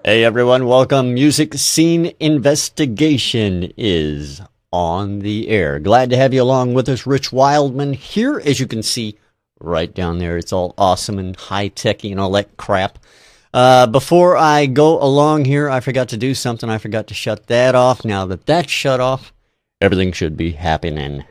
Hey everyone, welcome. Music Scene Investigation is on the air. Glad to have you along with us. Rich Wildman here, as you can see right down there. It's all awesome and high-techy and all that crap. Before I go along here, I forgot to do something. I forgot to shut that off. Now that that's shut off, everything should be happening.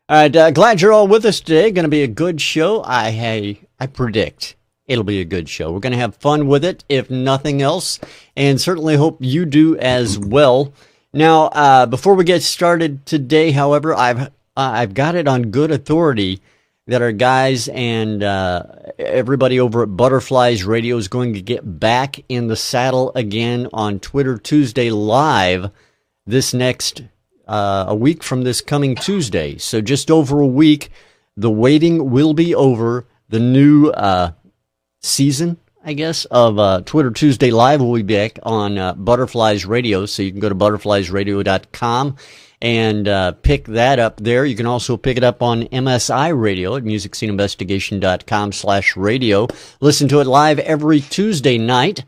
All right, glad you're all with us today. Going to be a good show. I predict it'll be a good show. We're going to have fun with it, if nothing else, and certainly hope you do as well. Now, before we get started today, however, I've got it on good authority that our guys and everybody over at Butterflies Radio is going to get back in the saddle again on Twitter Tuesday Live this next a week from this coming Tuesday. So just over a week, the waiting will be over. The new season, I guess, of Twitter Tuesday Live will be back on Butterflies Radio, so you can go to butterfliesradio.com and pick that up there. You can also pick it up on MSI Radio at musicsceneinvestigation.com/radio. Listen to it live every Tuesday night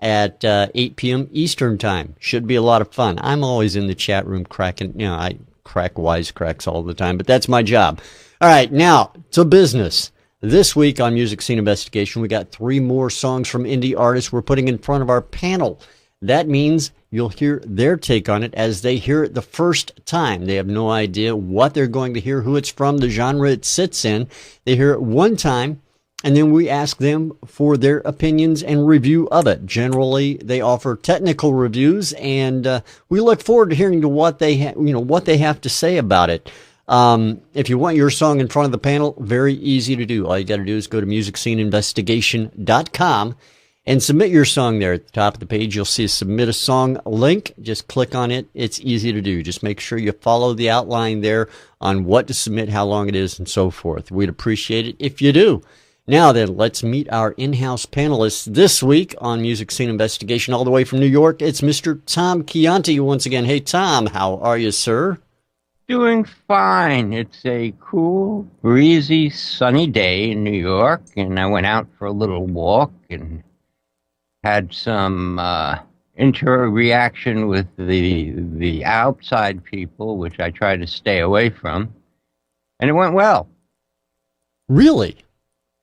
at 8 p.m. Eastern Time. Should be a lot of fun. I'm always in the chat room cracking, I crack wisecracks all the time, but that's my job. All right, now to business. This week on Music Scene Investigation, we got 3 more songs from indie artists we're putting in front of our panel. That means you'll hear their take on it as they hear it the first time. They have no idea what they're going to hear, who it's from, the genre it sits in. They hear it one time, and then we ask them for their opinions and review of it. Generally, they offer technical reviews, and we look forward to hearing what they have to say about it. If you want your song in front of the panel, very easy to do. All you got to do is go to musicsceneinvestigation.com and submit your song there. At the top of the page, you'll see a submit a song link. Just click on it. It's easy to do. Just make sure you follow the outline there on what to submit, how long it is, and so forth. We'd appreciate it if you do. Now then, let's meet our in-house panelists this week on Music Scene Investigation. All the way from New York, it's Mr. Tom Chianti once again. Hey, Tom, how are you, sir? Doing fine. It's a cool, breezy, sunny day in New York, and I went out for a little walk and had some interaction with the outside people, which I try to stay away from, and it went well. Really?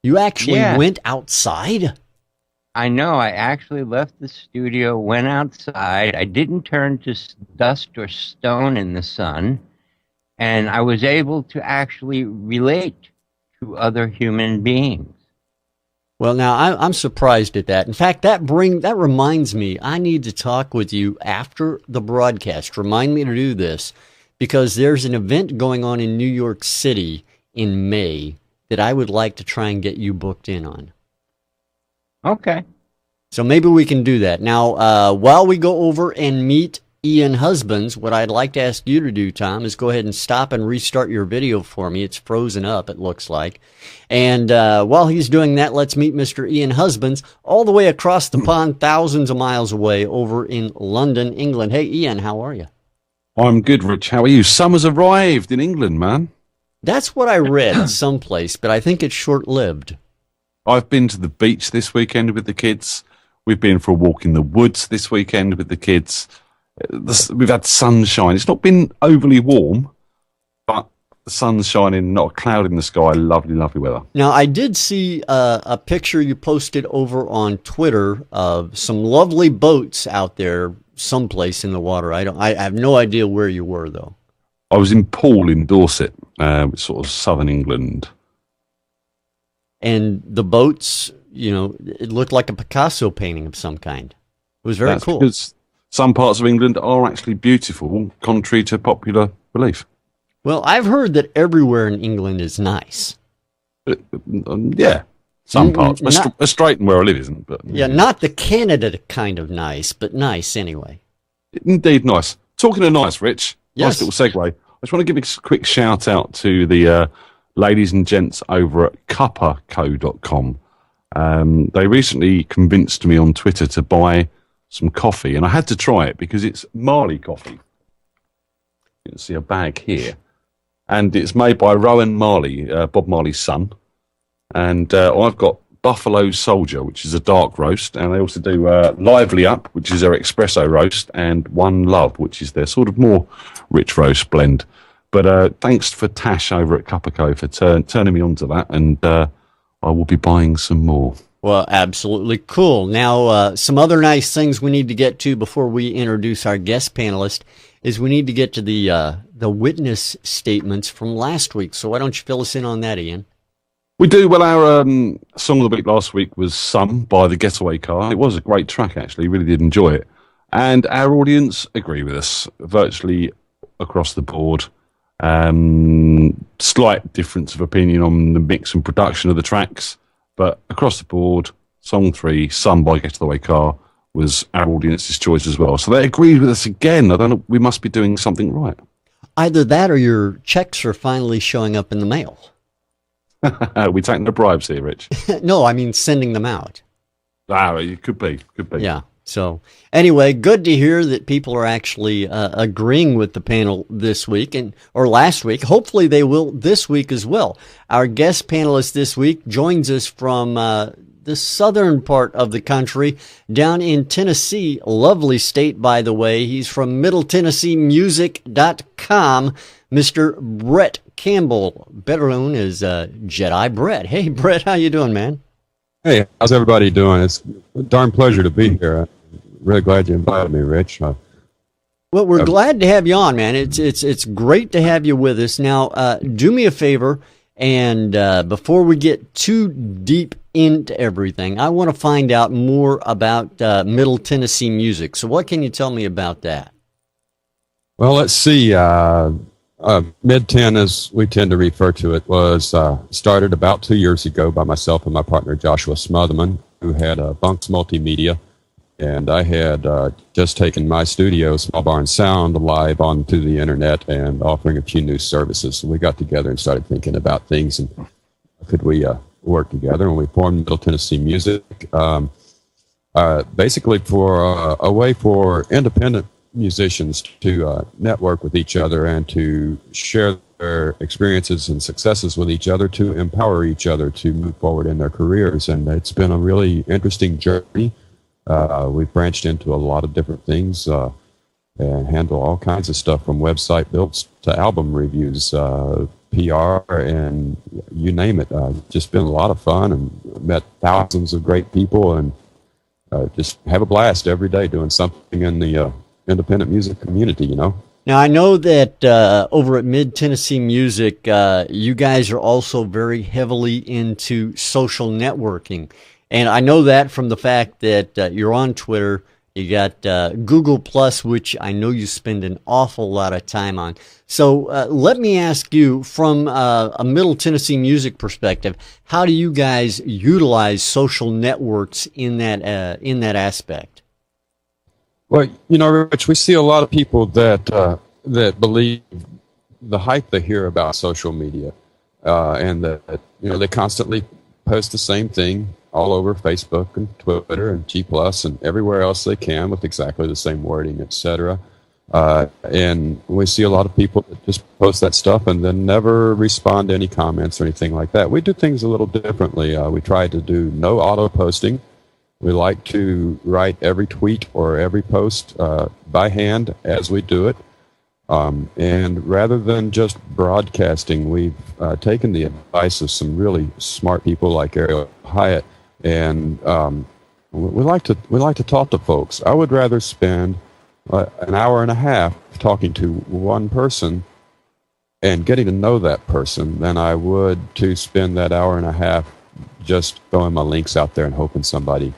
You actually went outside? I know. I actually left the studio, went outside. I didn't turn to dust or stone in the sun. And I was able to actually relate to other human beings. Well, now, I'm surprised at that. In fact, that reminds me, I need to talk with you after the broadcast. Remind me to do this, because there's an event going on in New York City in May that I would like to try and get you booked in on. Okay. So maybe we can do that. Now, while we go over and meet Ian Husbands, what I'd like to ask you to do, Tom, is go ahead and stop and restart your video for me. It's frozen up, it looks like. And while he's doing that, let's meet Mr. Ian Husbands all the way across the pond, thousands of miles away over in London, England. Hey, Ian, how are you? I'm good, Rich. How are you? Summer's arrived in England, man. That's what I read someplace, but I think it's short-lived. I've been to the beach this weekend with the kids. We've been for a walk in the woods this weekend with the kids. We've had sunshine. It's not been overly warm, but the sun's shining, not a cloud in the sky. Lovely, lovely weather. Now, I did see a picture you posted over on Twitter of some lovely boats out there someplace in the water. I have no idea where you were, though. I was in Poole in Dorset, sort of southern England. And the boats, it looked like a Picasso painting of some kind. It was very cool. Because some parts of England are actually beautiful, contrary to popular belief. Well, I've heard that everywhere in England is nice. Yeah, some parts. Australian where I live isn't. But yeah, not the Canada kind of nice, but nice anyway. Indeed nice. Talking of nice, Rich, yes. Nice little segue. I just want to give a quick shout out to the ladies and gents over at cupperco.com. They recently convinced me on Twitter to buy some coffee, and I had to try it because it's Marley coffee. You can see a bag here, and it's made by Rowan Marley, Bob Marley's son. And I've got Buffalo Soldier, which is a dark roast, and they also do Lively Up, which is their espresso roast, and One Love, which is their sort of more rich roast blend. But thanks for Tash over at Cup & Co for turning me on to that, and I will be buying some more. Well, absolutely cool. Now, some other nice things we need to get to before we introduce our guest panelist is we need to get to the witness statements from last week. So why don't you fill us in on that, Ian? We do. Well, our song of the week last week was Some by the Getaway Car. It was a great track, actually. Really did enjoy it. And our audience agree with us virtually across the board. Slight difference of opinion on the mix and production of the tracks, but across the board, song 3, Some by Getaway Car, was our audience's choice as well. So they agreed with us again. I don't know, we must be doing something right. Either that or your checks are finally showing up in the mail. We taking the bribes here, Rich? No, I mean sending them out. It could be. Yeah. So anyway, good to hear that people are actually agreeing with the panel this week or last week. Hopefully they will this week as well. Our guest panelist this week joins us from the southern part of the country down in Tennessee. Lovely state, by the way. He's from MiddleTennesseeMusic.com, Mr. Bret Campbell, better known as Jedi Bret. Hey, Bret, how you doing, man? Hey, how's everybody doing? It's a darn pleasure to be here. I'm really glad you invited me, Rich. Well, we're glad to have you on, man. It's great to have you with us. Now, do me a favor, and before we get too deep into everything, I want to find out more about Middle Tennessee music. So what can you tell me about that? Well, let's see. Mid-10, as we tend to refer to it, was started about 2 years ago by myself and my partner Joshua Smotherman, who had Bunks Multimedia, and I had just taken my studio, Small Barn Sound, live onto the internet and offering a few new services. So we got together and started thinking about things, and could we work together, and we formed Middle Tennessee Music, basically for a way for independent musicians to network with each other and to share their experiences and successes with each other, to empower each other to move forward in their careers. And it's been a really interesting journey. We've branched into a lot of different things and handle all kinds of stuff from website builds to album reviews, PR, and you name it. Just been a lot of fun and met thousands of great people, and just have a blast every day doing something in the independent music community, you know. Now, I know that over at Mid Tennessee Music, you guys are also very heavily into social networking. And I know that from the fact that you're on Twitter. You got Google Plus, which I know you spend an awful lot of time on. So let me ask you, from a Middle Tennessee music perspective, how do you guys utilize social networks in that aspect? Well, you know, Rich, we see a lot of people that believe the hype they hear about social media, and that they constantly post the same thing all over Facebook and Twitter and G Plus and everywhere else they can with exactly the same wording, etc. And we see a lot of people that just post that stuff and then never respond to any comments or anything like that. We do things a little differently. We try to do no auto posting. We like to write every tweet or every post by hand as we do it. And rather than just broadcasting, we've taken the advice of some really smart people like Ariel Hyatt, and we like to talk to folks. I would rather spend an hour and a half talking to one person and getting to know that person than I would to spend that hour and a half just throwing my links out there and hoping somebody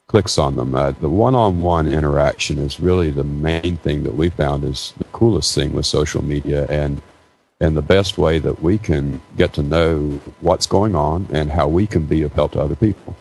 clicks on them. The one-on-one interaction is really the main thing that we found is the coolest thing with social media, and the best way that we can get to know what's going on and how we can be of help to other people.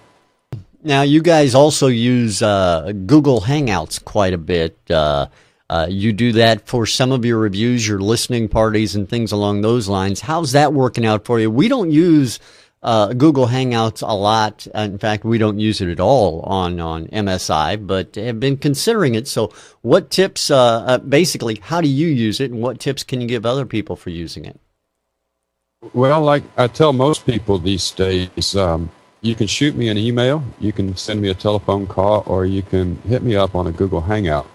Now, you guys also use Google Hangouts quite a bit. You do that for some of your reviews, your listening parties, and things along those lines. How's that working out for you? We don't use Google Hangouts a lot. In fact, we don't use it at all on MSI, but have been considering it. So what tips, basically, how do you use it, and what tips can you give other people for using it? Well, like I tell most people these days, you can shoot me an email, you can send me a telephone call, or you can hit me up on a Google Hangout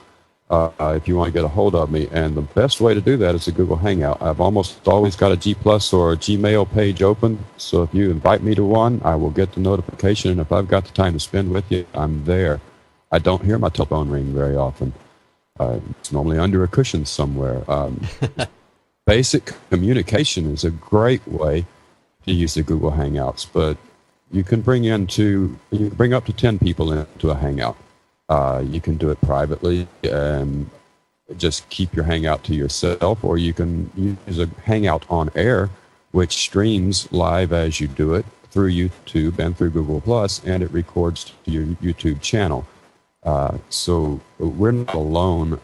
if you want to get a hold of me. And the best way to do that is a Google Hangout. I've almost always got a G Plus or a Gmail page open, so if you invite me to one, I will get the notification, and if I've got the time to spend with you, I'm there. I don't hear my telephone ring very often. It's normally under a cushion somewhere. Basic communication is a great way to use the Google Hangouts, but you can bring up to 10 people into a Hangout. You can do it privately and just keep your Hangout to yourself, or you can use a Hangout on air, which streams live as you do it through YouTube and through Google Plus, and it records to your YouTube channel. So we're not alone.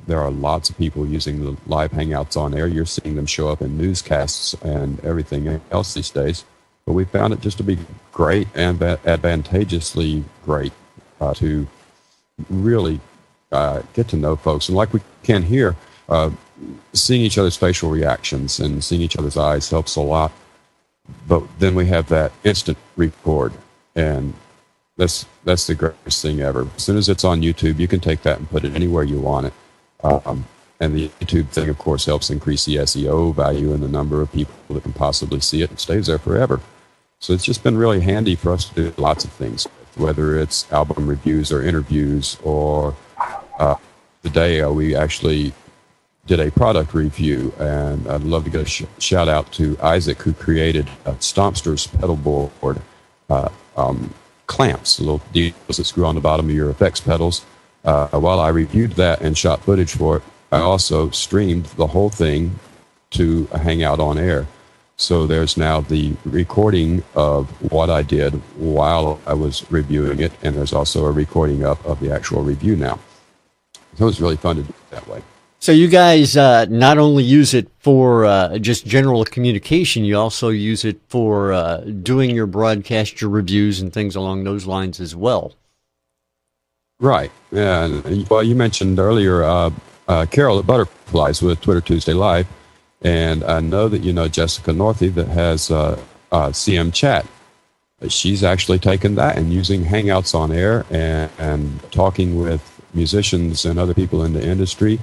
There are lots of people using the live Hangouts on air. You're seeing them show up in newscasts and everything else these days. But we found it just to be great and advantageously great to really get to know folks. And like we can here, seeing each other's facial reactions and seeing each other's eyes helps a lot. But then we have that instant record, and that's the greatest thing ever. As soon as it's on YouTube, you can take that and put it anywhere you want it. And the YouTube thing, of course, helps increase the SEO value and the number of people that can possibly see it. It stays there forever. So it's just been really handy for us to do lots of things, whether it's album reviews or interviews, or today we actually did a product review, and I'd love to get a shout out to Isaac, who created Stompster's pedal board clamps, little deals that screw on the bottom of your effects pedals. While I reviewed that and shot footage for it, I also streamed the whole thing to a Hangout on air. So there's now the recording of what I did while I was reviewing it, and there's also a recording up of the actual review now. So it was really fun to do it that way. So you guys not only use it for just general communication, you also use it for doing your broadcast, your reviews, and things along those lines as well. Right. Yeah. Well, you mentioned earlier Carol at Butterflies with Twitter Tuesday Live, and I know that you know Jessica Northey that has CM Chat. She's actually taken that and using Hangouts on air and talking with musicians and other people in the industry,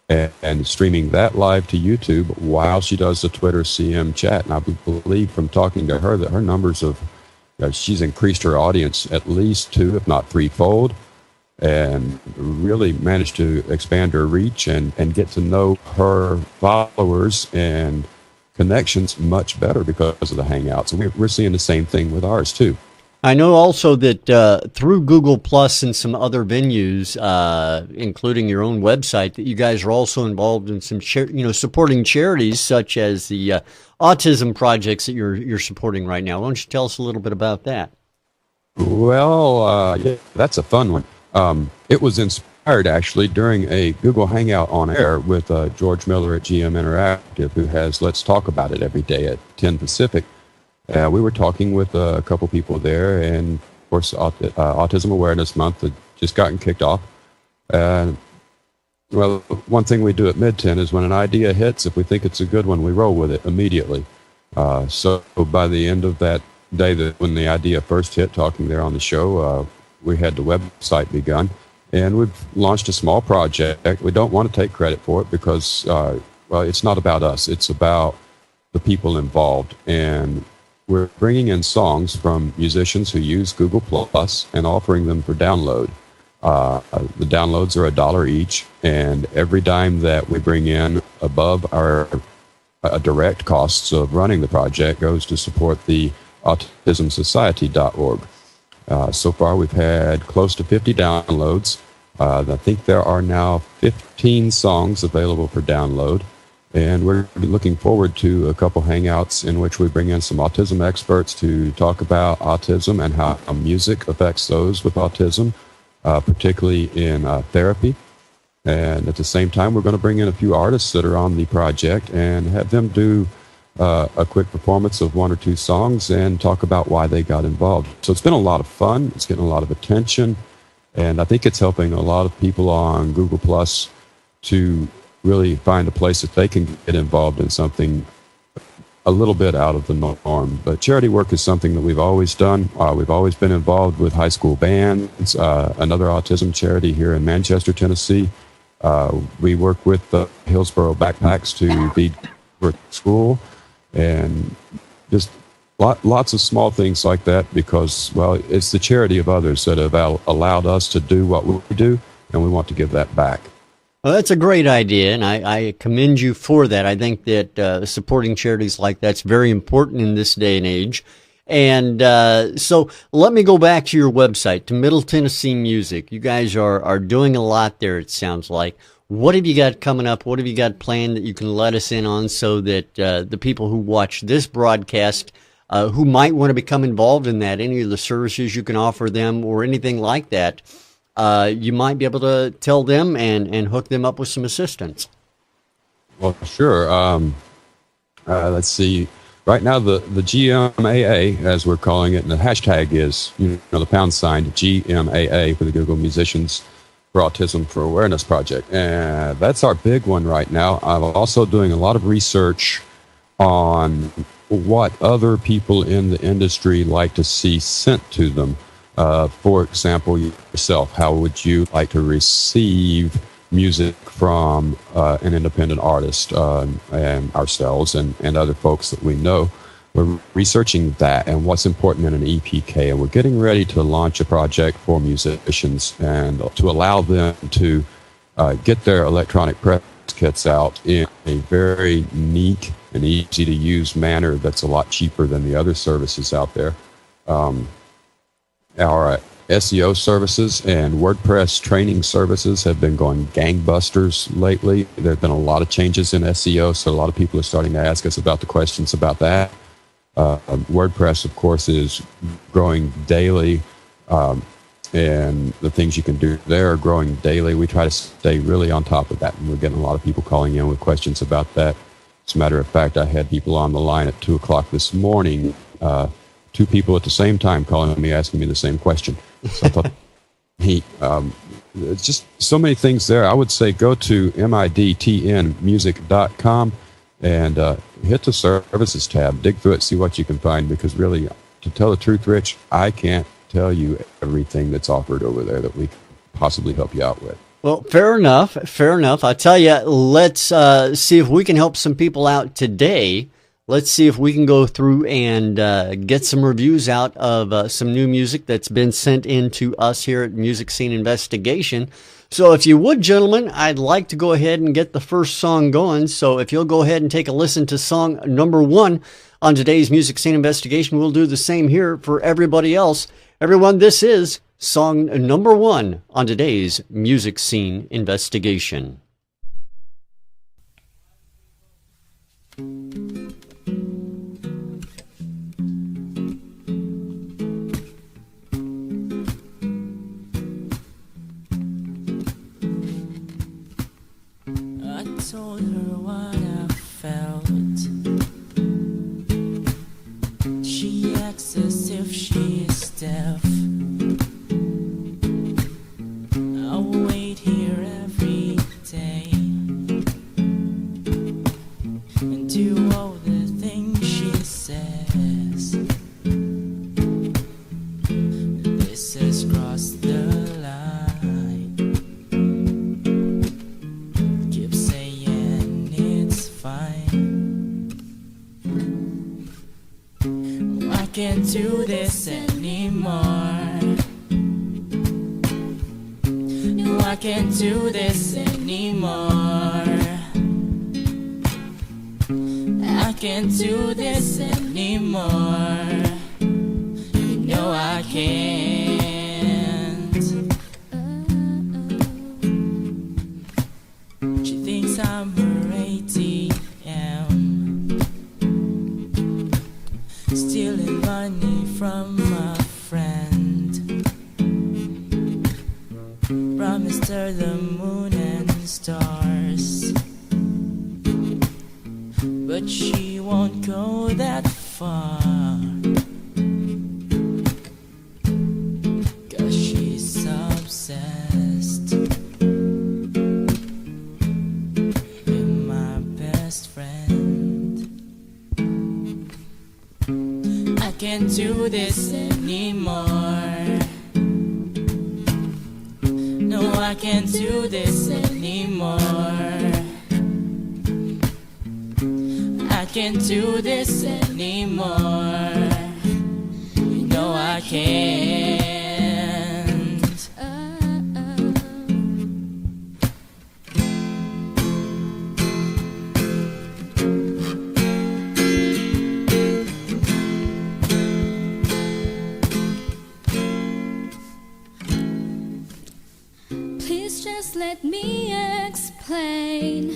and streaming that live to YouTube while she does the Twitter CM Chat. And I believe from talking to her that her numbers of, she's increased her audience at least 2, if not 3-fold, and really managed to expand her reach and get to know her followers and connections much better because of the Hangouts. And we're seeing the same thing with ours too. I know also that through Google Plus and some other venues, including your own website, that you guys are also involved in some, supporting charities such as the autism projects that you're supporting right now. Why don't you tell us a little bit about that? Well, yeah, that's a fun one. It was inspired actually during a Google Hangout on air with George Miller at GM Interactive, who has Let's Talk About It every day at 10 Pacific. We were talking with a couple people there, and of course, Autism Awareness Month had just gotten kicked off. Well, one thing we do at Mid-10 is when an idea hits, if we think it's a good one, we roll with it immediately. So by the end of that day, when the idea first hit, talking there on the show, we had the website begun, and we've launched a small project. We don't want to take credit for it because, it's not about us. It's about the people involved, and we're bringing in songs from musicians who use Google Plus and offering them for download. The downloads are $1 each, and every dime that we bring in above our direct costs of running the project goes to support the autismsociety.org. So far, we've had close to 50 downloads. I think there are now 15 songs available for download. And we're looking forward to a couple hangouts in which we bring in some autism experts to talk about autism and how music affects those with autism, particularly in therapy. And at the same time, we're going to bring in a few artists that are on the project and have them do a quick performance of 1 or 2 songs and talk about why they got involved. So it's been a lot of fun. It's getting a lot of attention. And I think it's helping a lot of people on Google Plus to really find a place that they can get involved in something a little bit out of the norm. But charity work is something that we've always done. We've always been involved with high school bands, another autism charity here in Manchester, Tennessee. We work with the Hillsborough Backpacks to feed for school, and just lots of small things like that, because, well, it's the charity of others that have allowed us to do what we do, and we want to give that back. Well, that's a great idea, and I commend you for that. I think that supporting charities like that's very important in this day and age. And so let me go back to your website, to Middle Tennessee Music. You guys are doing a lot there, it sounds like. What have you got coming up? What have you got planned that you can let us in on, so that the people who watch this broadcast, who might want to become involved in that, any of the services you can offer them or anything like that, you might be able to tell them and hook them up with some assistance? Well, sure. Let's see. Right now, the GMAA, as we're calling it, and the hashtag is, the pound sign, GMAA, for the Google Musicians for Autism for Awareness Project. And that's our big one right now. I'm also doing a lot of research on what other people in the industry like to see sent to them. For example, yourself, how would you like to receive music from an independent artist, and ourselves and other folks that we know? We're researching that and what's important in an EPK, and we're getting ready to launch a project for musicians and to allow them to get their electronic press kits out in a very neat and easy to use manner that's a lot cheaper than the other services out there. Our SEO services and WordPress training services have been going gangbusters lately. There have been a lot of changes in SEO, so a lot of people are starting to ask us about the questions about that. WordPress, of course, is growing daily, and the things you can do there are growing daily. We try to stay really on top of that, and we're getting a lot of people calling in with questions about that. As a matter of fact, I had people on the line at 2 o'clock this morning, 2 people at the same time calling me, asking me the same question. So I thought, it's just so many things there. I would say go to midtnmusic.com and hit the services tab, dig through it, see what you can find, because really, to tell the truth, Rich, I can't tell you everything that's offered over there that we can possibly help you out with. Well, fair enough. Fair enough. I tell you, let's see if we can help some people out today. Let's see if we can go through and get some reviews out of some new music that's been sent in to us here at Music Scene Investigation. So if you would, gentlemen, I'd like to go ahead and get the first song going. So if you'll go ahead and take a listen to song number 1 on today's Music Scene Investigation, we'll do the same here for everybody else. Everyone, this is song number 1 on today's Music Scene Investigation. Told her what I felt. She acts as if she is deaf. I wait here every day and do all the things she says. This has crossed the line. Keep saying it's fine. I can't do this anymore. No, I can't do this anymore. I can't do this anymore. You know I can't. She thinks I'm her ATM, stealing money from a friend. Promised her the moon and stars, but she won't go that far. 'Cause she's obsessed with my best friend. No, I can't do this anymore. I can't do this anymore. No, I can't. Please just let me explain.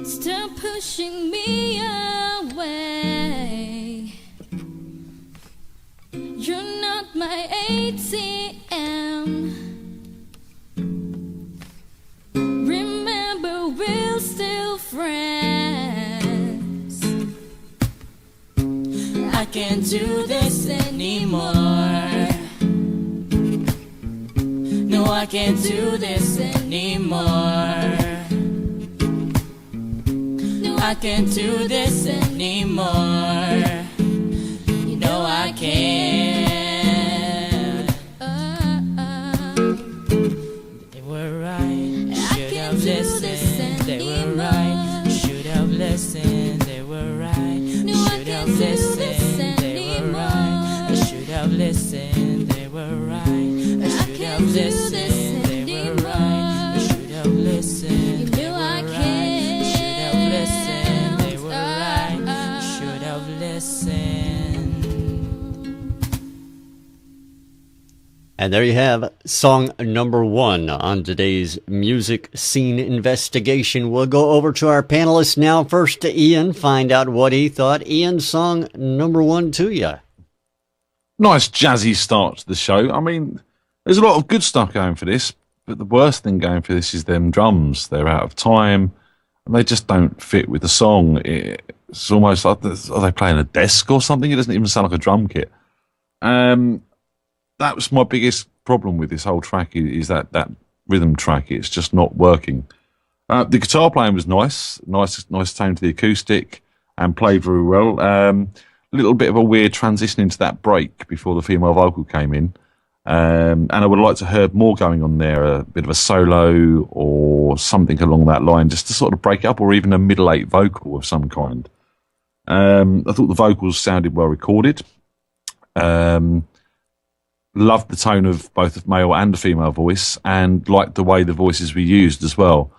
Stop pushing me away. You're not my ATM. Remember, we're still friends. I can't do this anymore. No, I can't do this anymore. No, I can't do this anymore. You know I can't. They were right. Should have listened. They were right. Should have listened. They were right. Should have listened. They were right. I should have listened. They were right. I should have listened. They were right. I should have listened. They were right. Should have listened. They were right. I should have listened. And there you have song number 1 on today's music scene investigation. We'll go over to our panelists now. First to Ian, find out what he thought. Ian, song number 1 to you. Nice jazzy start to the show. I mean, there's a lot of good stuff going for this, but the worst thing going for this is them drums. They're out of time, and they just don't fit with the song. It's almost like, are they playing a desk or something? It doesn't even sound like a drum kit. That was my biggest problem with this whole track, is that rhythm track. It's just not working. The guitar playing was nice tone to the acoustic, and played very well. A little bit of a weird transition into that break before the female vocal came in. And I would like to hear more going on there, a bit of a solo or something along that line, just to sort of break up, or even a middle 8 vocal of some kind. I thought the vocals sounded well recorded. Loved the tone of both the male and the female voice, and liked the way the voices were used as well,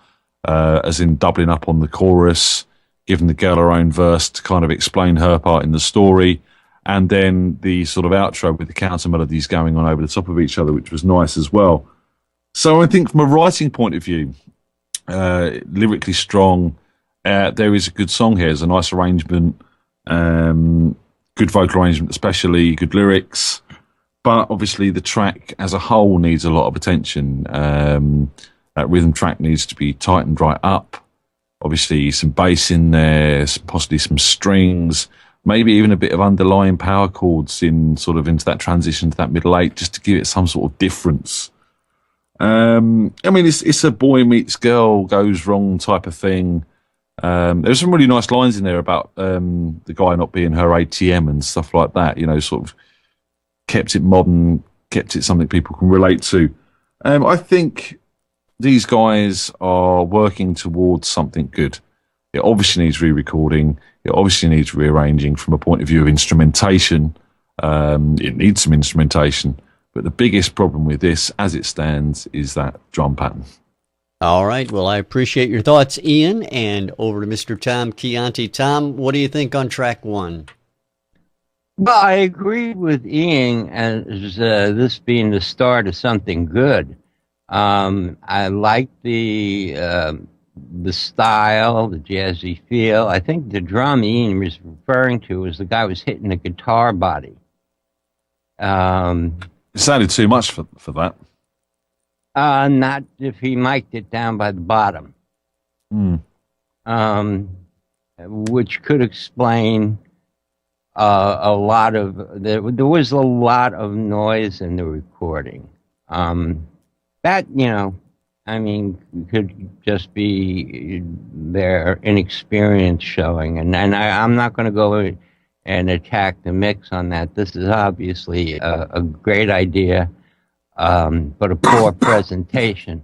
as in doubling up on the chorus, giving the girl her own verse to kind of explain her part in the story, and then the sort of outro with the counter melodies going on over the top of each other, which was nice as well. So I think from a writing point of view, lyrically strong, there is a good song here. There's a nice arrangement, good vocal arrangement especially, good lyrics. But obviously the track as a whole needs a lot of attention. That rhythm track needs to be tightened right up. Obviously some bass in there, possibly some strings, maybe even a bit of underlying power chords in sort of into that transition to that middle 8, just to give it some sort of difference. I mean, it's a boy meets girl goes wrong type of thing. There's some really nice lines in there about the guy not being her ATM and stuff like that, sort of kept it modern, kept it something people can relate to. I think these guys are working towards something good. It obviously needs re-recording. It obviously needs rearranging from a point of view of instrumentation. It needs some instrumentation. But the biggest problem with this, as it stands, is that drum pattern. All right. Well, I appreciate your thoughts, Ian. And over to Mr. Tom Chianti. Tom, what do you think on track 1? Well, I agree with Ian as this being the start of something good. I like the style, the jazzy feel. I think the drum Ian was referring to was the guy was hitting the guitar body. It sounded too much for that. Not if he mic'd it down by the bottom. Which could explain a lot of there was a lot of noise in the recording. That I mean, could just be their inexperience showing, and I'm not going to go and attack the mix on that. This is obviously a great idea. but a poor presentation.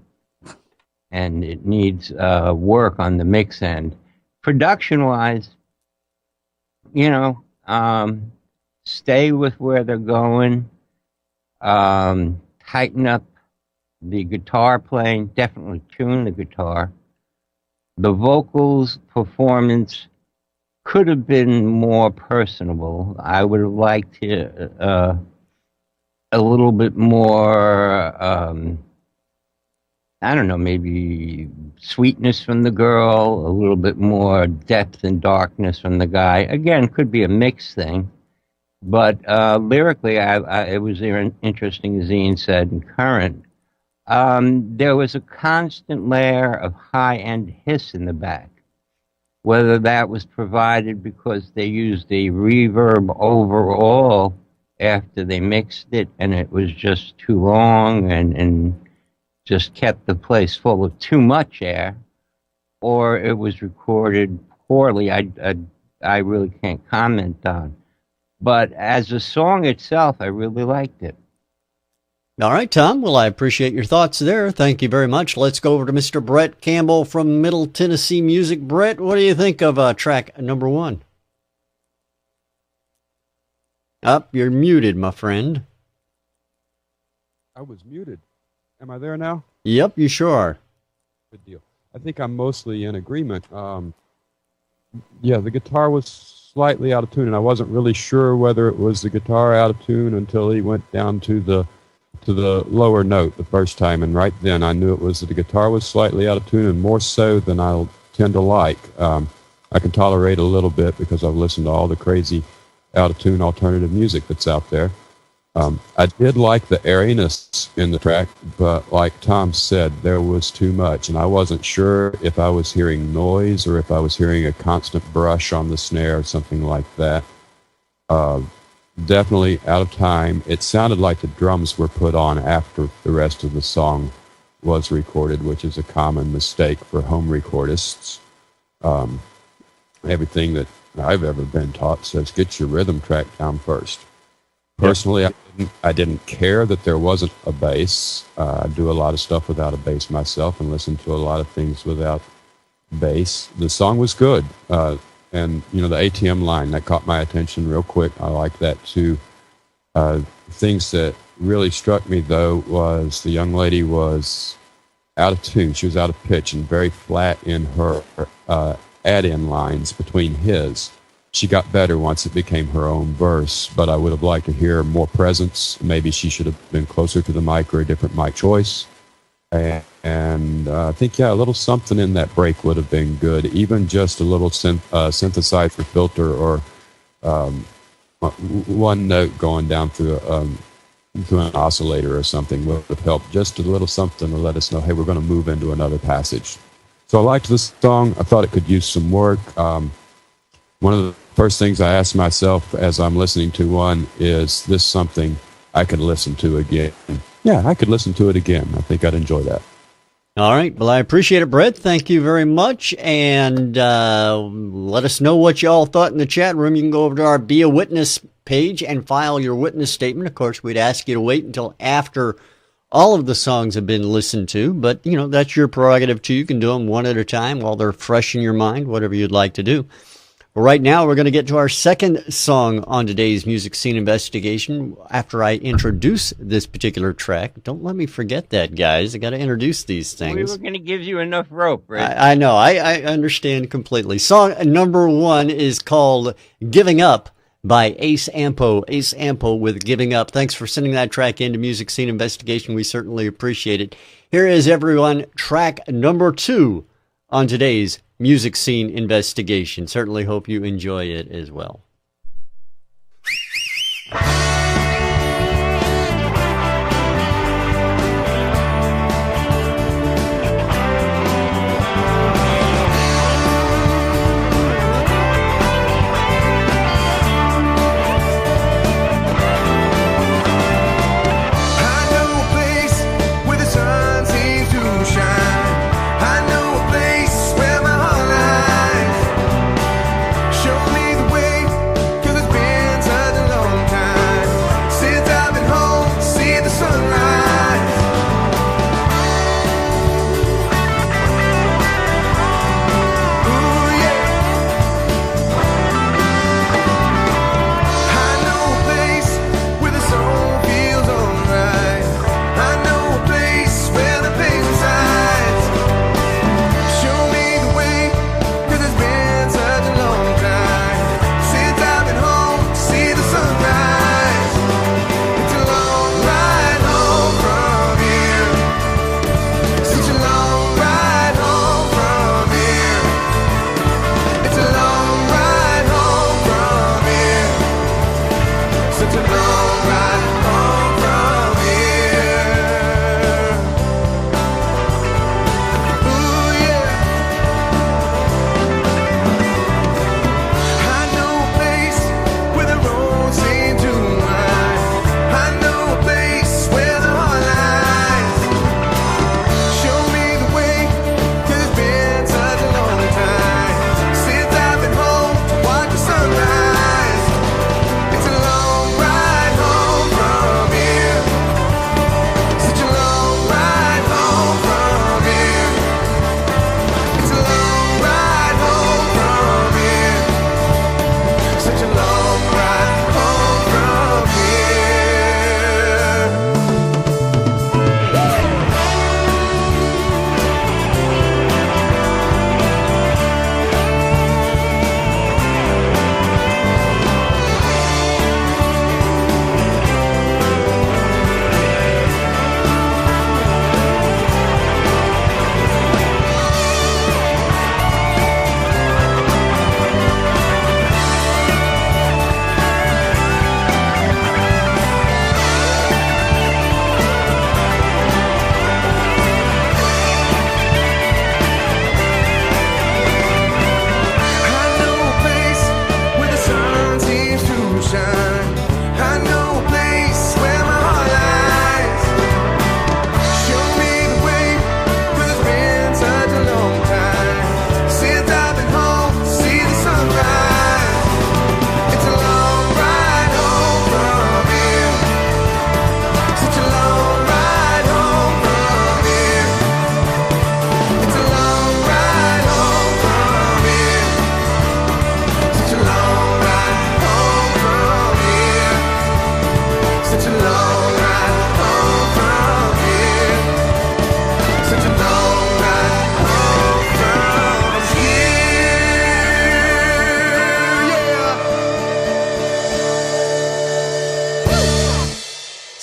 And it needs work on the mix end. Production-wise, stay with where they're going. Tighten up the guitar playing. Definitely tune the guitar. The vocals performance could have been more personable. I would have liked a little bit more. I don't know, maybe sweetness from the girl, a little bit more depth and darkness from the guy. Again, could be a mixed thing. But lyrically, it was interesting, as Ian said, and current. There was a constant layer of high-end hiss in the back. Whether that was provided because they used a reverb overall after they mixed it and it was just too long and just kept the place full of too much air, or it was recorded poorly, I really can't comment on. But as a song itself, I really liked it. All right, Tom. Well, I appreciate your thoughts there. Thank you very much. Let's go over to Mr. Bret Campbell from Middle Tennessee Music. Bret, what do you think of track number 1? You're muted, my friend. I was muted. Am I there now? Yep, you sure are. Good deal. I think I'm mostly in agreement. The guitar was slightly out of tune, and I wasn't really sure whether it was the guitar out of tune until he went down to the lower note the first time, and right then I knew it was that the guitar was slightly out of tune, and more so than I tend to like. I can tolerate a little bit because I've listened to all the crazy out of tune alternative music that's out there. I did like the airiness in the track, but like Tom said, there was too much, and I wasn't sure if I was hearing noise or if I was hearing a constant brush on the snare or something like that. Definitely out of time. It sounded like the drums were put on after the rest of the song was recorded, which is a common mistake for home recordists. Everything that I've ever been taught says get your rhythm track down first. Personally, I didn't care that there wasn't a bass. I do a lot of stuff without a bass myself and listen to a lot of things without bass. The song was good. And, the ATM line, that caught my attention real quick. I like that, too. Things that really struck me, though, was the young lady was out of tune. She was out of pitch and very flat in her add-in lines between his. She got better once it became her own verse, but I would have liked to hear more presence. Maybe she should have been closer to the mic or a different mic choice. And I think, a little something in that break would have been good. Even just a little synthesizer filter or one note going down through an oscillator or something would have helped. Just a little something to let us know, hey, we're going to move into another passage. So I liked this song. I thought it could use some work. One of the first things I ask myself as I'm listening to one is this something I could listen to again? Yeah, I could listen to it again. I think I'd enjoy that. All right. Well, I appreciate it, Bret. Thank you very much. And let us know what you all thought in the chat room. You can go over to our Be a Witness page and file your witness statement. Of course, we'd ask you to wait until after all of the songs have been listened to. But, that's your prerogative, too. You can do them one at a time while they're fresh in your mind, whatever you'd like to do. Right now, we're going to get to our second song on today's Music Scene Investigation after I introduce this particular track. Don't let me forget that, guys. I got to introduce these things. We were going to give you enough rope, Rich. I know. I understand completely. Song number 1 is called Giving Up by Ace Ampo. Ace Ampo with Giving Up. Thanks for sending that track into Music Scene Investigation. We certainly appreciate it. Here is, everyone, track number 2 on today's Music Scene Investigation. Certainly hope you enjoy it as well. Show me the way.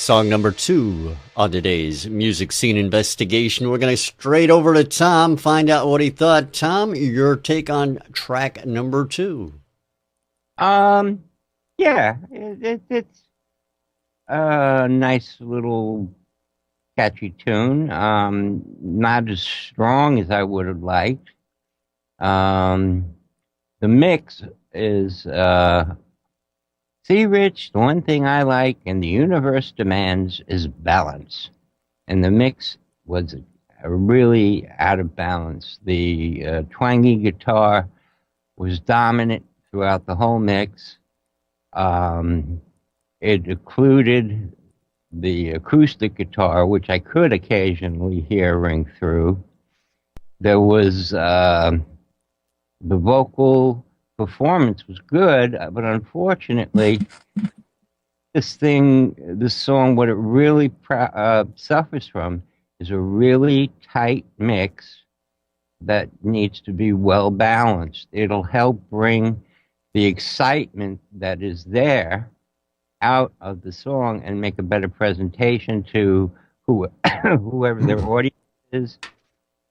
Song number 2 on today's music scene investigation. We're going to straight over to Tom, find out what he thought. Tom, your take on track number 2. Yeah, it's a nice little catchy tune. Not as strong as I would have liked. The mix is see, Rich, the one thing I like and the universe demands is balance. And the mix was really out of balance. The twangy guitar was dominant throughout the whole mix. It included the acoustic guitar, which I could occasionally hear ring through. There was the vocal performance was good, but unfortunately, this song, what it really suffers from is a really tight mix that needs to be well balanced. It'll help bring the excitement that is there out of the song and make a better presentation to whoever their audience is.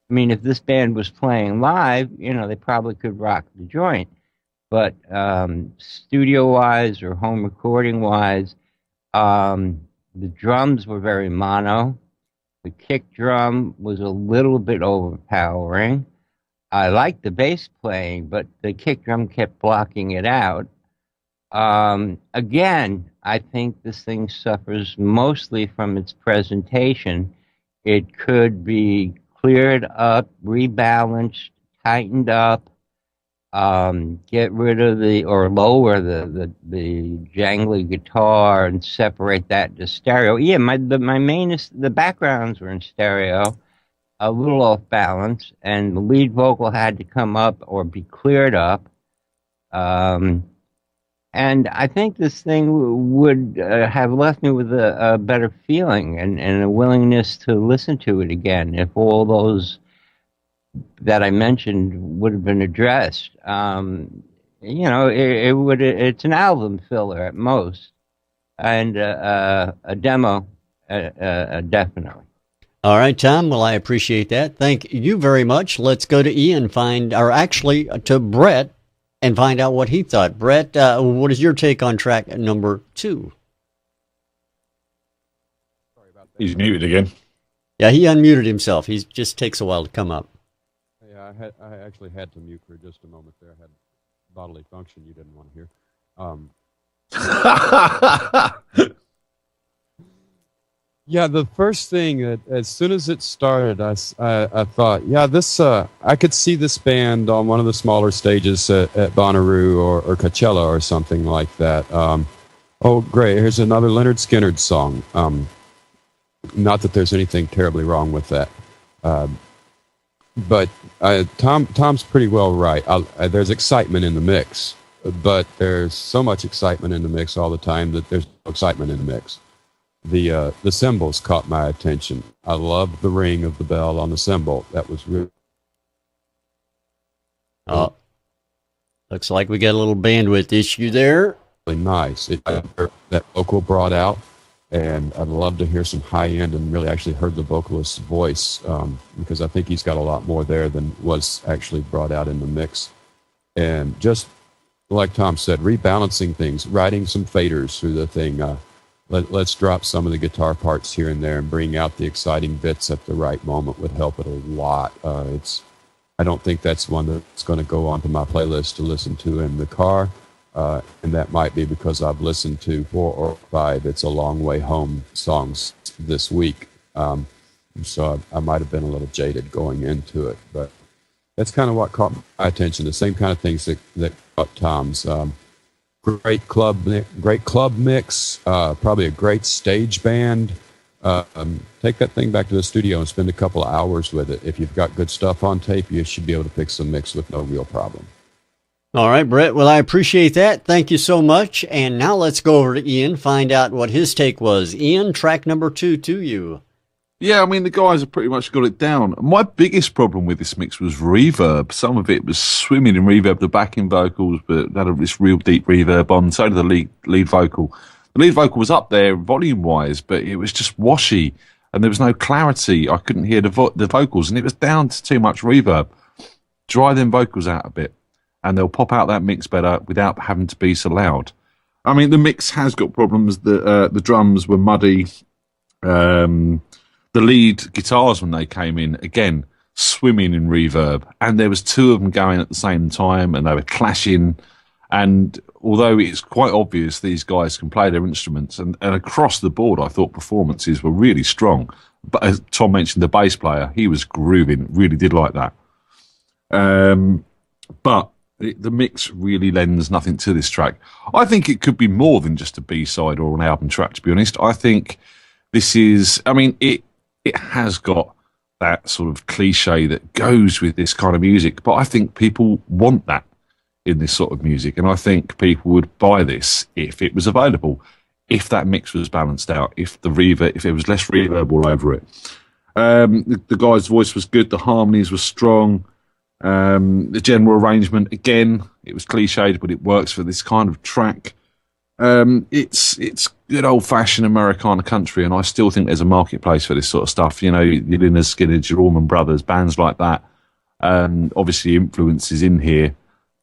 I mean, if this band was playing live, they probably could rock the joint. But studio-wise or home recording-wise, the drums were very mono. The kick drum was a little bit overpowering. I liked the bass playing, but the kick drum kept blocking it out. Again, I think this thing suffers mostly from its presentation. It could be cleared up, rebalanced, tightened up. Get rid of lower the jangly guitar and separate that to stereo. Yeah, my main is the backgrounds were in stereo, a little off balance, and the lead vocal had to come up or be cleared up. And I think this thing would have left me with a better feeling and a willingness to listen to it again if all those that I mentioned would have been addressed. It would. It's an album filler at most, and a demo, definitely. All right, Tom. Well, I appreciate that. Thank you very much. Let's go to Ian, to Brett, and find out what he thought. Brett, what is your take on track number 2? Sorry about that. He's muted again. Yeah, he unmuted himself. He just takes a while to come up. Yeah, I actually had to mute for just a moment there. I had bodily function you didn't want to hear. Yeah, the first thing, as soon as it started, I thought, yeah, this I could see this band on one of the smaller stages at Bonnaroo or Coachella or something like that. Oh, great, here's another Lynyrd Skynyrd song. Not that there's anything terribly wrong with that. But Tom's pretty well right. There's excitement in the mix, but there's so much excitement in the mix all the time that there's no excitement in the mix. The cymbals caught my attention. I loved the ring of the bell on the cymbal. That was really... Oh, looks like we got a little bandwidth issue there. Really nice. That vocal brought out. And I'd love to hear some high end and really actually heard the vocalist's voice because I think he's got a lot more there than was actually brought out in the mix. And just like Tom said, rebalancing things, writing some faders through the thing. Let's drop some of the guitar parts here and there and bring out the exciting bits at the right moment would help it a lot. I don't think that's one that's going to go onto my playlist to listen to in the car. And that might be because I've listened to 4 or 5 It's a Long Way Home songs this week. So I might have been a little jaded going into it. But that's kind of what caught my attention, the same kind of things that caught Tom's. Great club mix, probably a great stage band. Take that thing back to the studio and spend a couple of hours with it. If you've got good stuff on tape, you should be able to pick some mix with no real problem. All right, Brett. Well, I appreciate that. Thank you so much. And now let's go over to Ian, find out what his take was. Ian, track number 2 to you. Yeah, I mean, the guys have pretty much got it down. My biggest problem with this mix was reverb. Some of it was swimming in reverb, the backing vocals, but that had this real deep reverb on. So did the lead vocal. The lead vocal was up there volume-wise, but it was just washy, and there was no clarity. I couldn't hear the vocals, and it was down to too much reverb. Dry them vocals out a bit, and they'll pop out that mix better without having to be so loud. I mean, the mix has got problems. The drums were muddy. The lead guitars, when they came in, again, swimming in reverb, and there was two of them going at the same time, and they were clashing. And although it's quite obvious these guys can play their instruments, and across the board, I thought performances were really strong. But as Tom mentioned, the bass player, he was grooving, really did like that. But the mix really lends nothing to this track. I think it could be more than just a B-side or an album track, to be honest. I think this is, I mean, it has got that sort of cliche that goes with this kind of music, but I think people want that in this sort of music, and I think people would buy this if it was available, if that mix was balanced out, if there was less reverb all over it. The guy's voice was good, the harmonies were strong. The general arrangement, again, it was cliched, but it works for this kind of track. It's good old-fashioned Americana country, and I still think there's a marketplace for this sort of stuff. You know, your Lynyrd Skynyrd, your Allman Brothers, bands like that. Obviously, influence is in here,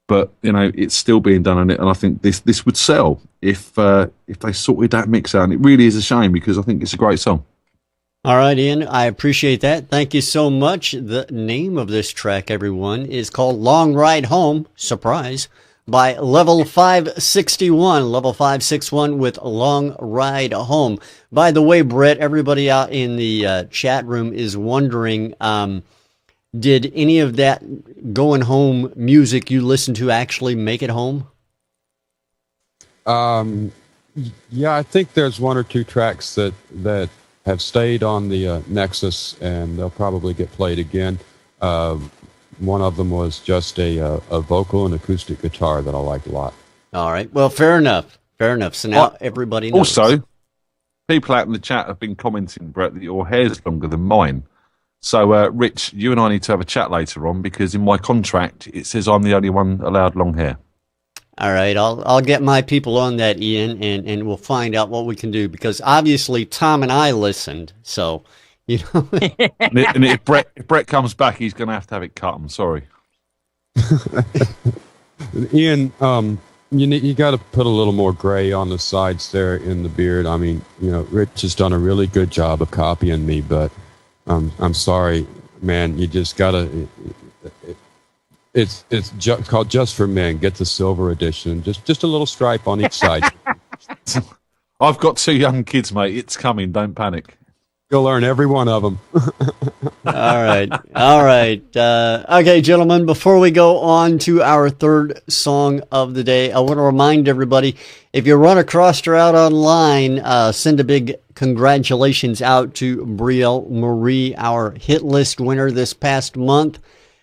but you know, it's still being done on it, and I think this would sell if they sorted that mix out. And it really is a shame because I think it's a great song. All right, Ian, I appreciate that. Thank you so much. The name of this track, everyone, is called Long Ride Home, surprise, by Level 561, Level 561 with Long Ride Home. By the way, Brett, everybody out in the chat room is wondering, did any of that going home music you listen to actually make it home? Yeah, I think there's one or two tracks that have stayed on the Nexus, and they'll probably get played again. One of them was just a vocal and acoustic guitar that I liked a lot. All right. Well, fair enough. Fair enough. So now everybody knows. Also, people out in the chat have been commenting, Brett, that your hair's longer than mine. So, Rich, you and I need to have a chat later on, because in my contract, it says I'm the only one allowed long hair. All right, I'll get my people on that, Ian, and we'll find out what we can do, because obviously Tom and I listened, so, you know. and if Brett comes back, he's going to have it cut. I'm sorry. Ian, you got to put a little more gray on the sides there in the beard. I mean, you know, Rich has done a really good job of copying me, but I'm sorry, man. You just got to. It's called Just for Men. Get the silver edition. Just a little stripe on each side. I've got 2 young kids, mate. It's coming. Don't panic. You'll learn every one of them. All right. Okay, gentlemen, before we go on to our third song of the day, I want to remind everybody, if you run across her out online, send a big congratulations out to Brielle Marie, our hit list winner this past month.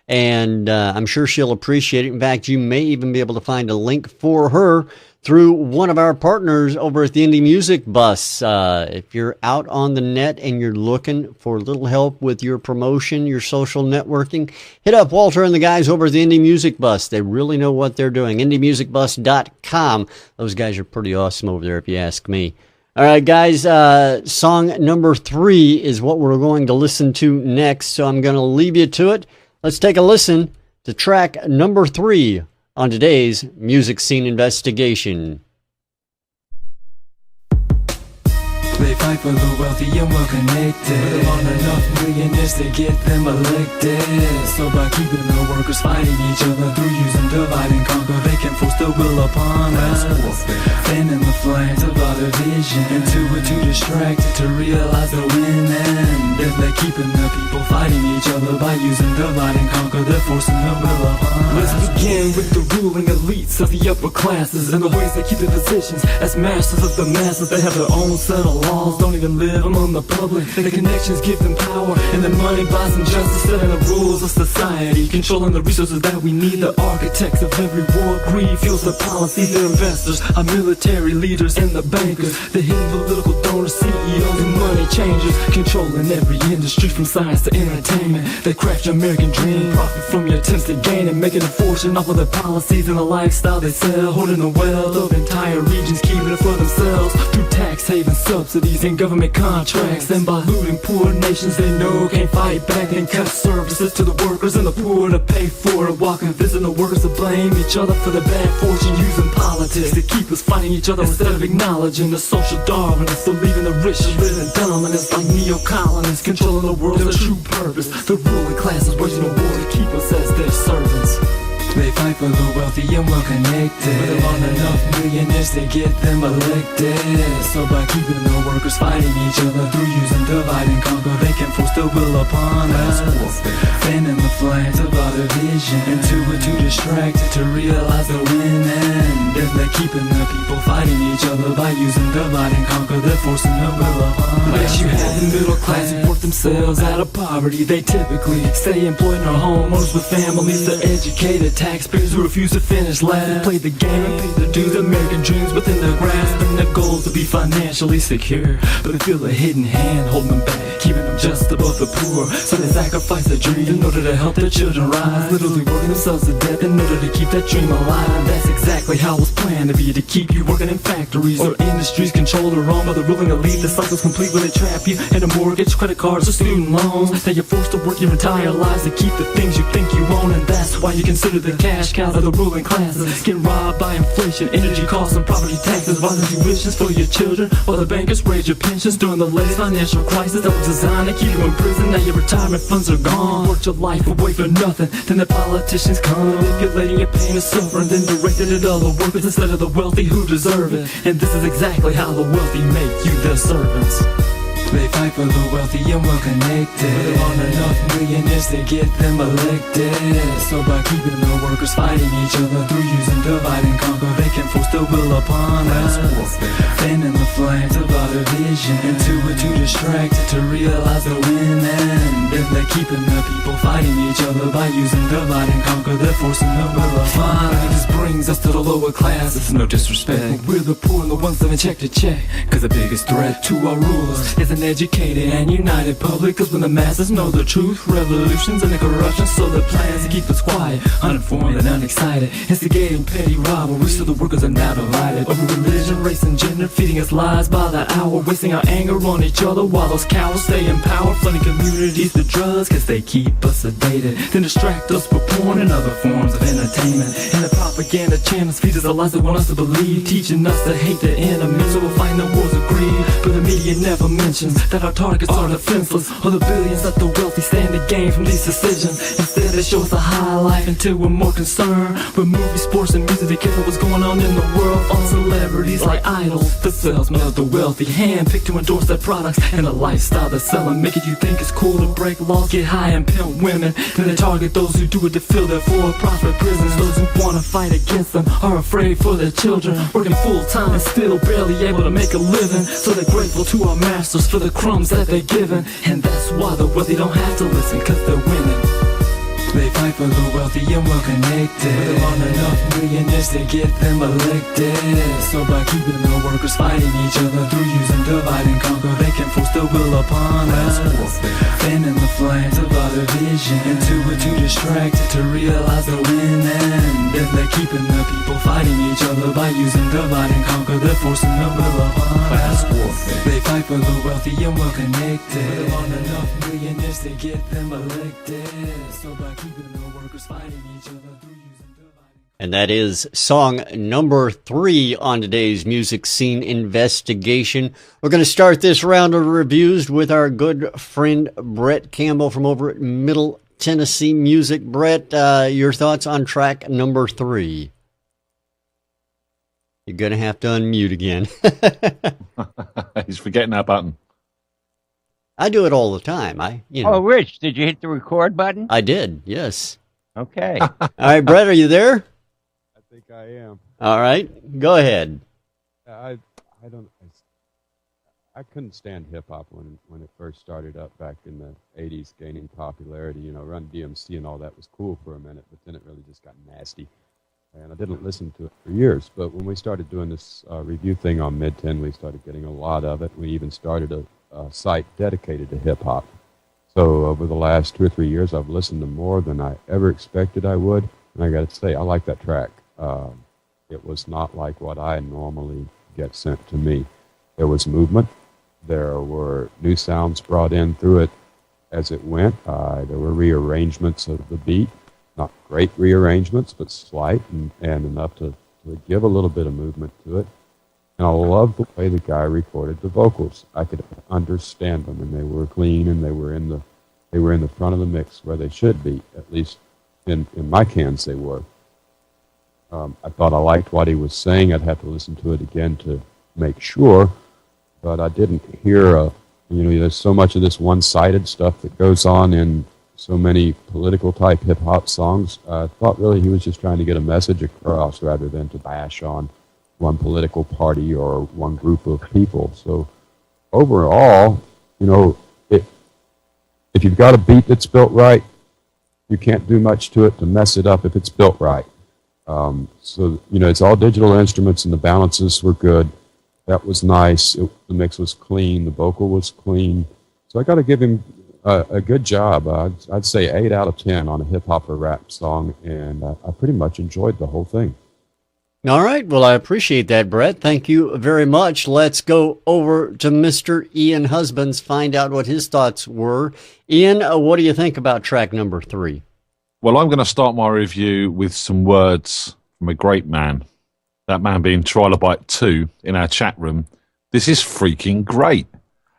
And I'm sure she'll appreciate it. In fact, you may even be able to find a link for her through one of our partners over at the Indie Music Bus. If you're out on the net and you're looking for a little help with your promotion, your social networking, hit up Walter and the guys over at the Indie Music Bus. They really know what they're doing. IndieMusicBus.com. Those guys are pretty awesome over there, if you ask me. All right, guys, song number 3 is what we're going to listen to next, so I'm going to leave you to it. Let's take a listen to track number 3 on today's Music Scene Investigation. They fight for the wealthy and well-connected, but they want enough millionaires to get them elected. So by keeping the workers fighting each other through using divide and conquer, they can force the will upon us. Fanning the flames of our division, and we're too distracted to realize they're winning. If they're keeping the people fighting each other by using divide and conquer, they're forcing the will upon us. Let's begin with the ruling elites of the upper classes and the ways they keep their positions as masters of the masses. They have their own set of laws, don't even live among the public. The connections give them power, and the money buys them justice, setting the rules of society, controlling the resources that we need. The architects of every war, greed fuels the policies. Their investors, our military leaders, and the bankers, the hidden political donors, CEOs, and money changers, controlling every industry, from science to entertainment. They craft your American dream, profit from your attempts to gain it, making a fortune off of the policies and the lifestyle they sell, holding the wealth of entire regions, keeping it for themselves through tax haven subsidies and government contracts. And by looting poor nations they know can't fight back, and cut services to the workers and the poor to pay for it, while convincing the workers to blame each other for the bad fortune, using politics to keep us fighting each other instead of acknowledging the social Darwinists, believing the rich are living dominance like neo-colonists, controlling the world, their true purpose. The ruling classes waging a war to keep us as their servants. They fight for the wealthy and well-connected, but they want enough millionaires to get them elected. So by keeping the workers fighting each other through using divide and conquer, they can force their will upon us, fanning the flames of our division, and we're too distracted to realize they're winning. If they're keeping the people fighting each other by using divide and conquer, they're forcing their will upon us. You have the middle class who work themselves out of poverty. They typically stay employed in their homeowners with families. They're educated taxpayers who refuse to finish last. They play the game and pay their dues. American dreams within their grasp, and their goals to be financially secure, but they feel a hidden hand holding them back, keeping them just above the poor. So they sacrifice their dream in order to help their children rise, literally working themselves to death in order to keep that dream alive. And that's exactly how it's planned to be, to keep you working in factories or industries controlled or owned by the ruling elite. The cycle's complete when they trap you in a mortgage, credit cards, or student loans. Now you're forced to work your entire lives to keep the things you think you own, and that's why you consider the cash cows of the ruling classes getting robbed by inflation, energy costs, and property taxes, rising tuitions for your children, while the bankers raise your pensions during the latest financial crisis that was designed to keep you in prison. Now your retirement funds are gone, worked your life away for nothing. Then the politicians come manipulating your pain and suffering, then directed at other workers instead of the wealthy who deserve it. And this is exactly how the wealthy make you their servants. They fight for the wealthy and well-connected, but they want enough millionaires to get them elected. So by keeping the workers fighting each other through using divide and conquer, they can force their will upon us, fanning the flames of our division, until we're too distracted to realize they're winning. If they're keeping the people fighting each other by using divide and conquer, they're forcing their will upon us. This brings us to the lower classes, no disrespect, we're the poor and the ones living check to check, cause the biggest threat to our rulers is an educated and united public. Cause when the masses know the truth, revolutions and the corruption, so their plans to keep us quiet, uninformed and unexcited, instigating petty rivalries so the workers are now divided over religion, race and gender, feeding us lies by the hour, wasting our anger on each other while those cowards stay in power, flooding communities with drugs cause they keep us sedated, then distract us with porn and other forms of entertainment. And the propaganda channels feed us the lies they want us to believe, teaching us to hate the enemy so we'll find the wars of greed. But the media never mentions that our targets are defenseless, or the billions that the wealthy stand to gain from these decisions. Instead they show us a high life until we're more concerned with movies, sports and music. They care about what's going on in the world, on celebrities like idols, the salesmen of the wealthy, handpicked to endorse their products, and the lifestyle they're selling, making you think it's cool to break laws, get high and pimp women. Then they target those who do it to fill their for-profit prisons. Those who wanna fight against them are afraid for their children, working full-time and still barely able to make a living. So they're grateful to our masters for the crumbs that they're given, and that's why the wealthy don't have to listen, cause they're winning. They fight for the wealthy and well-connected, but they want enough millionaires to get them elected. So by keeping the workers fighting each other through using divide and conquer, they can force their will upon us, fanning the flames of our division, until we're too distracted to realize they're winning. If they're keeping the people fighting each other by using divide and conquer, they're forcing their will upon us. They fight for the wealthy and well-connected, but they want enough millionaires to get them elected. So by keeping the workers fighting each other through using divide. And that is song number 3 on today's Music Scene Investigation. We're going to start this round of reviews with our good friend Bret Campbell from over at Middle Tennessee Music. Bret, your thoughts on track number 3? You're going to have to unmute again. He's forgetting that button. I do it all the time. Oh, Rich, did you hit the record button? I did, yes. Okay. All right, Bret, are you there? I think I am. All right, go ahead. I couldn't stand hip hop when it first started up back in the '80s, gaining popularity. You know, Run DMC and all that was cool for a minute, but then it really just got nasty, and I didn't listen to it for years. But when we started doing this review thing on Mid-10, we started getting a lot of it. We even started a site dedicated to hip hop, So over the last 2 or 3 years, I've listened to more than I ever expected I would. And I got to say, I like that track. It was not like what I normally get sent to me. There was movement. There were new sounds brought in through it as it went. There were rearrangements of the beat. Not great rearrangements, but slight and enough to give a little bit of movement to it. And I love the way the guy recorded the vocals. I could understand them, and they were clean, and they were in the front of the mix where they should be. At least in my cans, they were. I thought I liked what he was saying. I'd have to listen to it again to make sure, but I didn't hear there's so much of this one-sided stuff that goes on in so many political type hip hop songs. I thought really he was just trying to get a message across rather than to bash on one political party or one group of people. So overall, if you've got a beat that's built right, you can't do much to it to mess it up if it's built right. It's all digital instruments and the balances were good. That was nice. The mix was clean. The vocal was clean. So I got to give him a good job. I'd say 8 out of 10 on a hip-hop or rap song, and I pretty much enjoyed the whole thing. All right. Well, I appreciate that, Brett. Thank you very much. Let's go over to Mr. Ian Husbands, find out what his thoughts were. Ian, what do you think about track number 3? Well, I'm going to start my review with some words from a great man. That man being Trilobite 2 in our chat room. This is freaking great.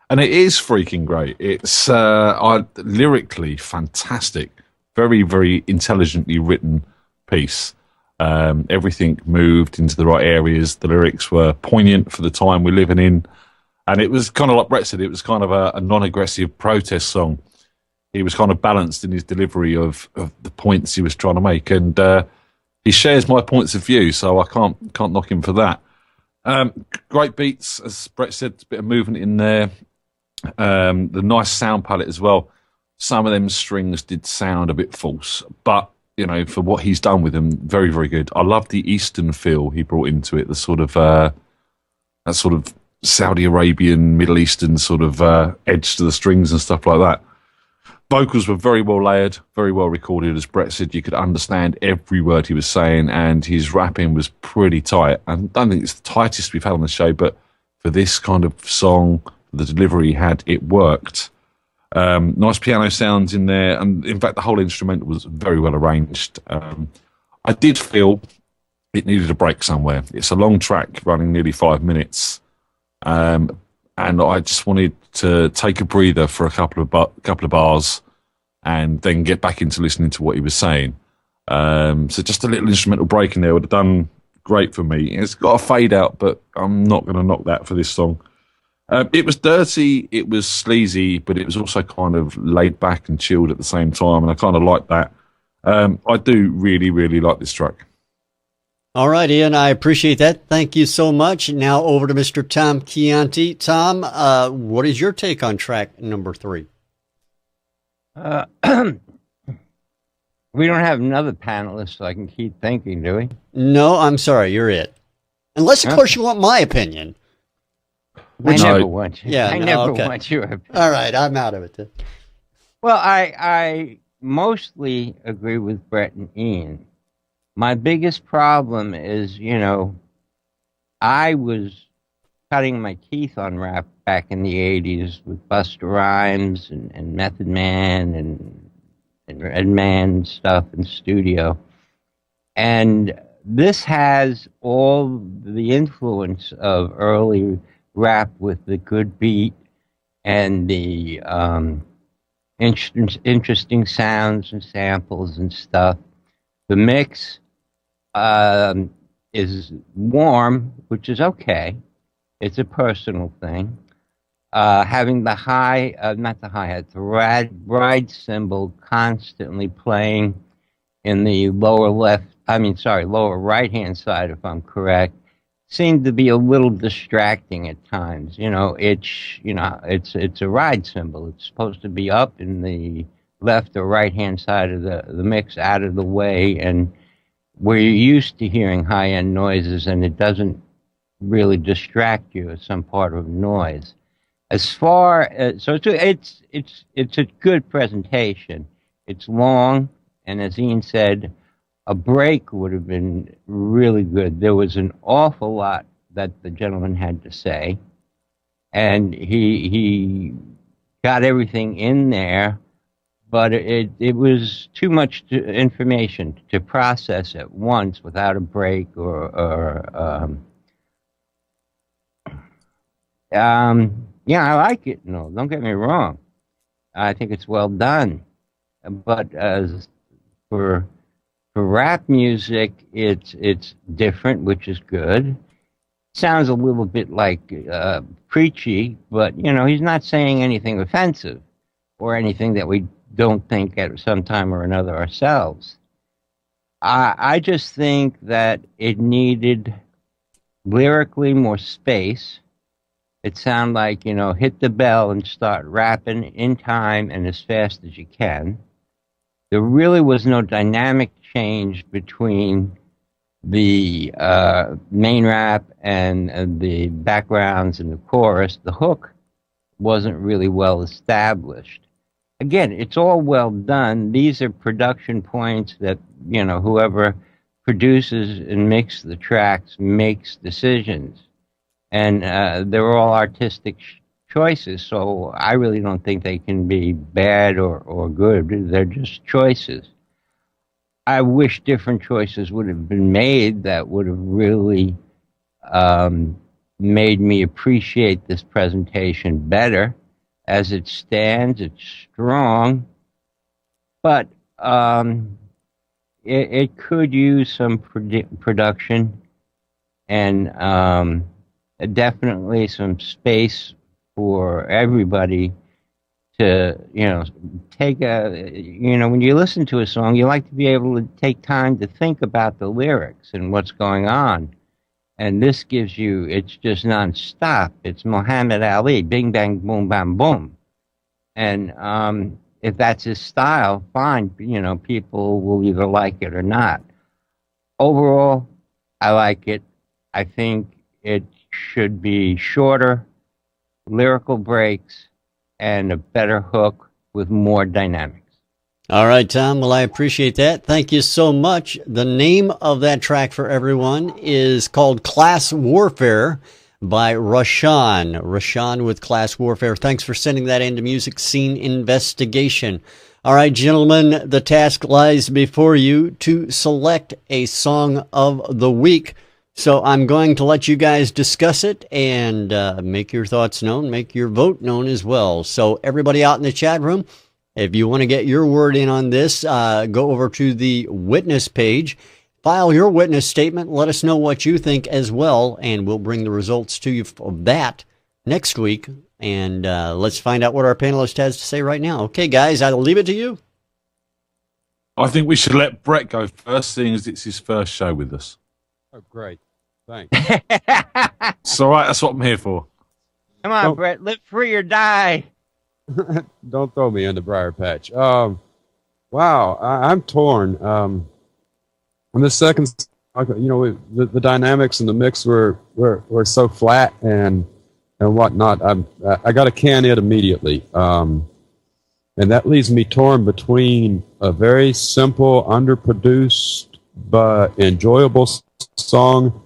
And it is freaking great. It's lyrically fantastic. Very, very intelligently written piece. Everything moved into the right areas. The lyrics were poignant for the time we're living in. And it was kind of like Brett said, it was kind of a non-aggressive protest song. He was kind of balanced in his delivery of the points he was trying to make. And he shares my points of view, so I can't knock him for that. Great beats, as Brett said, a bit of movement in there. The nice sound palette as well. Some of them strings did sound a bit false, but for what he's done with them, very, very good. I love the Eastern feel he brought into it, the sort of that sort of Saudi Arabian, Middle Eastern sort of edge to the strings and stuff like that. Vocals were very well layered, very well recorded. As Brett said, you could understand every word he was saying, and his rapping was pretty tight. I don't think it's the tightest we've had on the show, but for this kind of song, the delivery he had, it worked. Nice piano sounds in there, and in fact, the whole instrumental was very well arranged. I did feel it needed a break somewhere. It's a long track, running nearly 5 minutes, and I just wanted to take a breather for a couple of bars, and then get back into listening to what he was saying. So just a little instrumental break in there would have done great for me. It's got a fade out, but I'm not going to knock that for this song. It was dirty, it was sleazy, but it was also kind of laid back and chilled at the same time, and I kind of like that. I do really, really like this track. All right, Ian, I appreciate that. Thank you so much. Now over to Mr. Tom Chianti. Tom, what is your take on track number 3? We don't have another panelist, so I can keep thinking, do we? No, I'm sorry, you're it. Unless, of course, you want my opinion. I never want you. Yeah, I never want your opinion. All right, I'm out of it then. Well, I mostly agree with Brett and Ian. My biggest problem is, I was cutting my teeth on rap back in the 80s with Busta Rhymes and Method Man and Redman stuff in studio. And this has all the influence of early rap with the good beat and the interesting sounds and samples and stuff. The mix is warm, which is okay. It's a personal thing. Having the the ride cymbal constantly playing in the lower right-hand side, if I'm correct, seemed to be a little distracting at times. It's a ride cymbal. It's supposed to be up in the left or right-hand side of the mix, out of the way, and where you're used to hearing high-end noises, and it doesn't really distract you as some part of noise. As far as it's a good presentation. It's long, and as Ian said, a break would have been really good. There was an awful lot that the gentleman had to say, and he got everything in there, but it was too much information to process at once without a break yeah, I like it. No, don't get me wrong. I think it's well done. But as for rap music, it's different, which is good. Sounds a little bit like preachy, but he's not saying anything offensive or anything that we don't think at some time or another ourselves. I just think that it needed lyrically more space. It sounded like, hit the bell and start rapping in time and as fast as you can. There really was no dynamic change between the main rap and the backgrounds and the chorus. The hook wasn't really well established. Again, it's all well done. These are production points that, whoever produces and mixes the tracks makes decisions. And they're all artistic choices, so I really don't think they can be bad or good. They're just choices. I wish different choices would have been made that would have really made me appreciate this presentation better. As it stands, it's strong, but it could use some production and definitely some space for everybody to, take when you listen to a song, you like to be able to take time to think about the lyrics and what's going on. And this gives you, it's just nonstop. It's Muhammad Ali, bing, bang, boom, bam, boom. And if that's his style, fine, people will either like it or not. Overall, I like it. I think it should be shorter, lyrical breaks, and a better hook with more dynamics. All right, Tom. Well, I appreciate that. Thank you so much. The name of that track for everyone is called Class Warfare by Raushan. Raushan with Class Warfare. Thanks for sending that into Music Scene Investigation. All right, gentlemen, the task lies before you to select a song of the week. So I'm going to let you guys discuss it and make your thoughts known, make your vote known as well. So everybody out in the chat room, if you want to get your word in on this, go over to the witness page, file your witness statement, let us know what you think as well, and we'll bring the results to you for that next week. And let's find out what our panelist has to say right now. Okay, guys, I'll leave it to you. I think we should let Brett go first, seeing as it's his first show with us. Oh, great. Thanks. It's all right. That's what I'm here for. Come on, Brett. Live free or die. Don't throw me in the briar patch. Wow. I'm torn. On the second, the dynamics and the mix were so flat and whatnot. I got to can it immediately. And that leaves me torn between a very simple, underproduced, but enjoyable song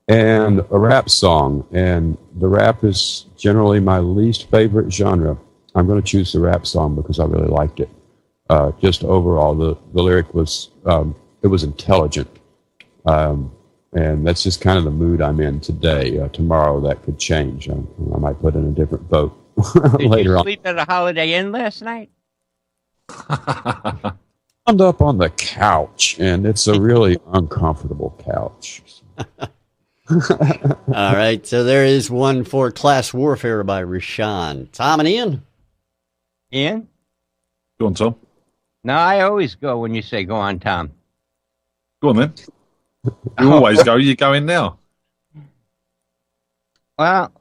and a rap song. And the rap is generally my least favorite genre. I'm going to choose the rap song because I really liked it. Just overall, the lyric was, it was intelligent. And that's just kind of the mood I'm in today. Tomorrow that could change. I might put in a different vote later on. Did you sleep at a Holiday Inn last night? I'm up on the couch, and it's a really uncomfortable couch. All right, so there is one for Class Warfare by Raushan. Tom and Ian? Ian? Go on, Tom. No, I always go when you say go on, Tom. Go on, then. You always go. You're going now. Well,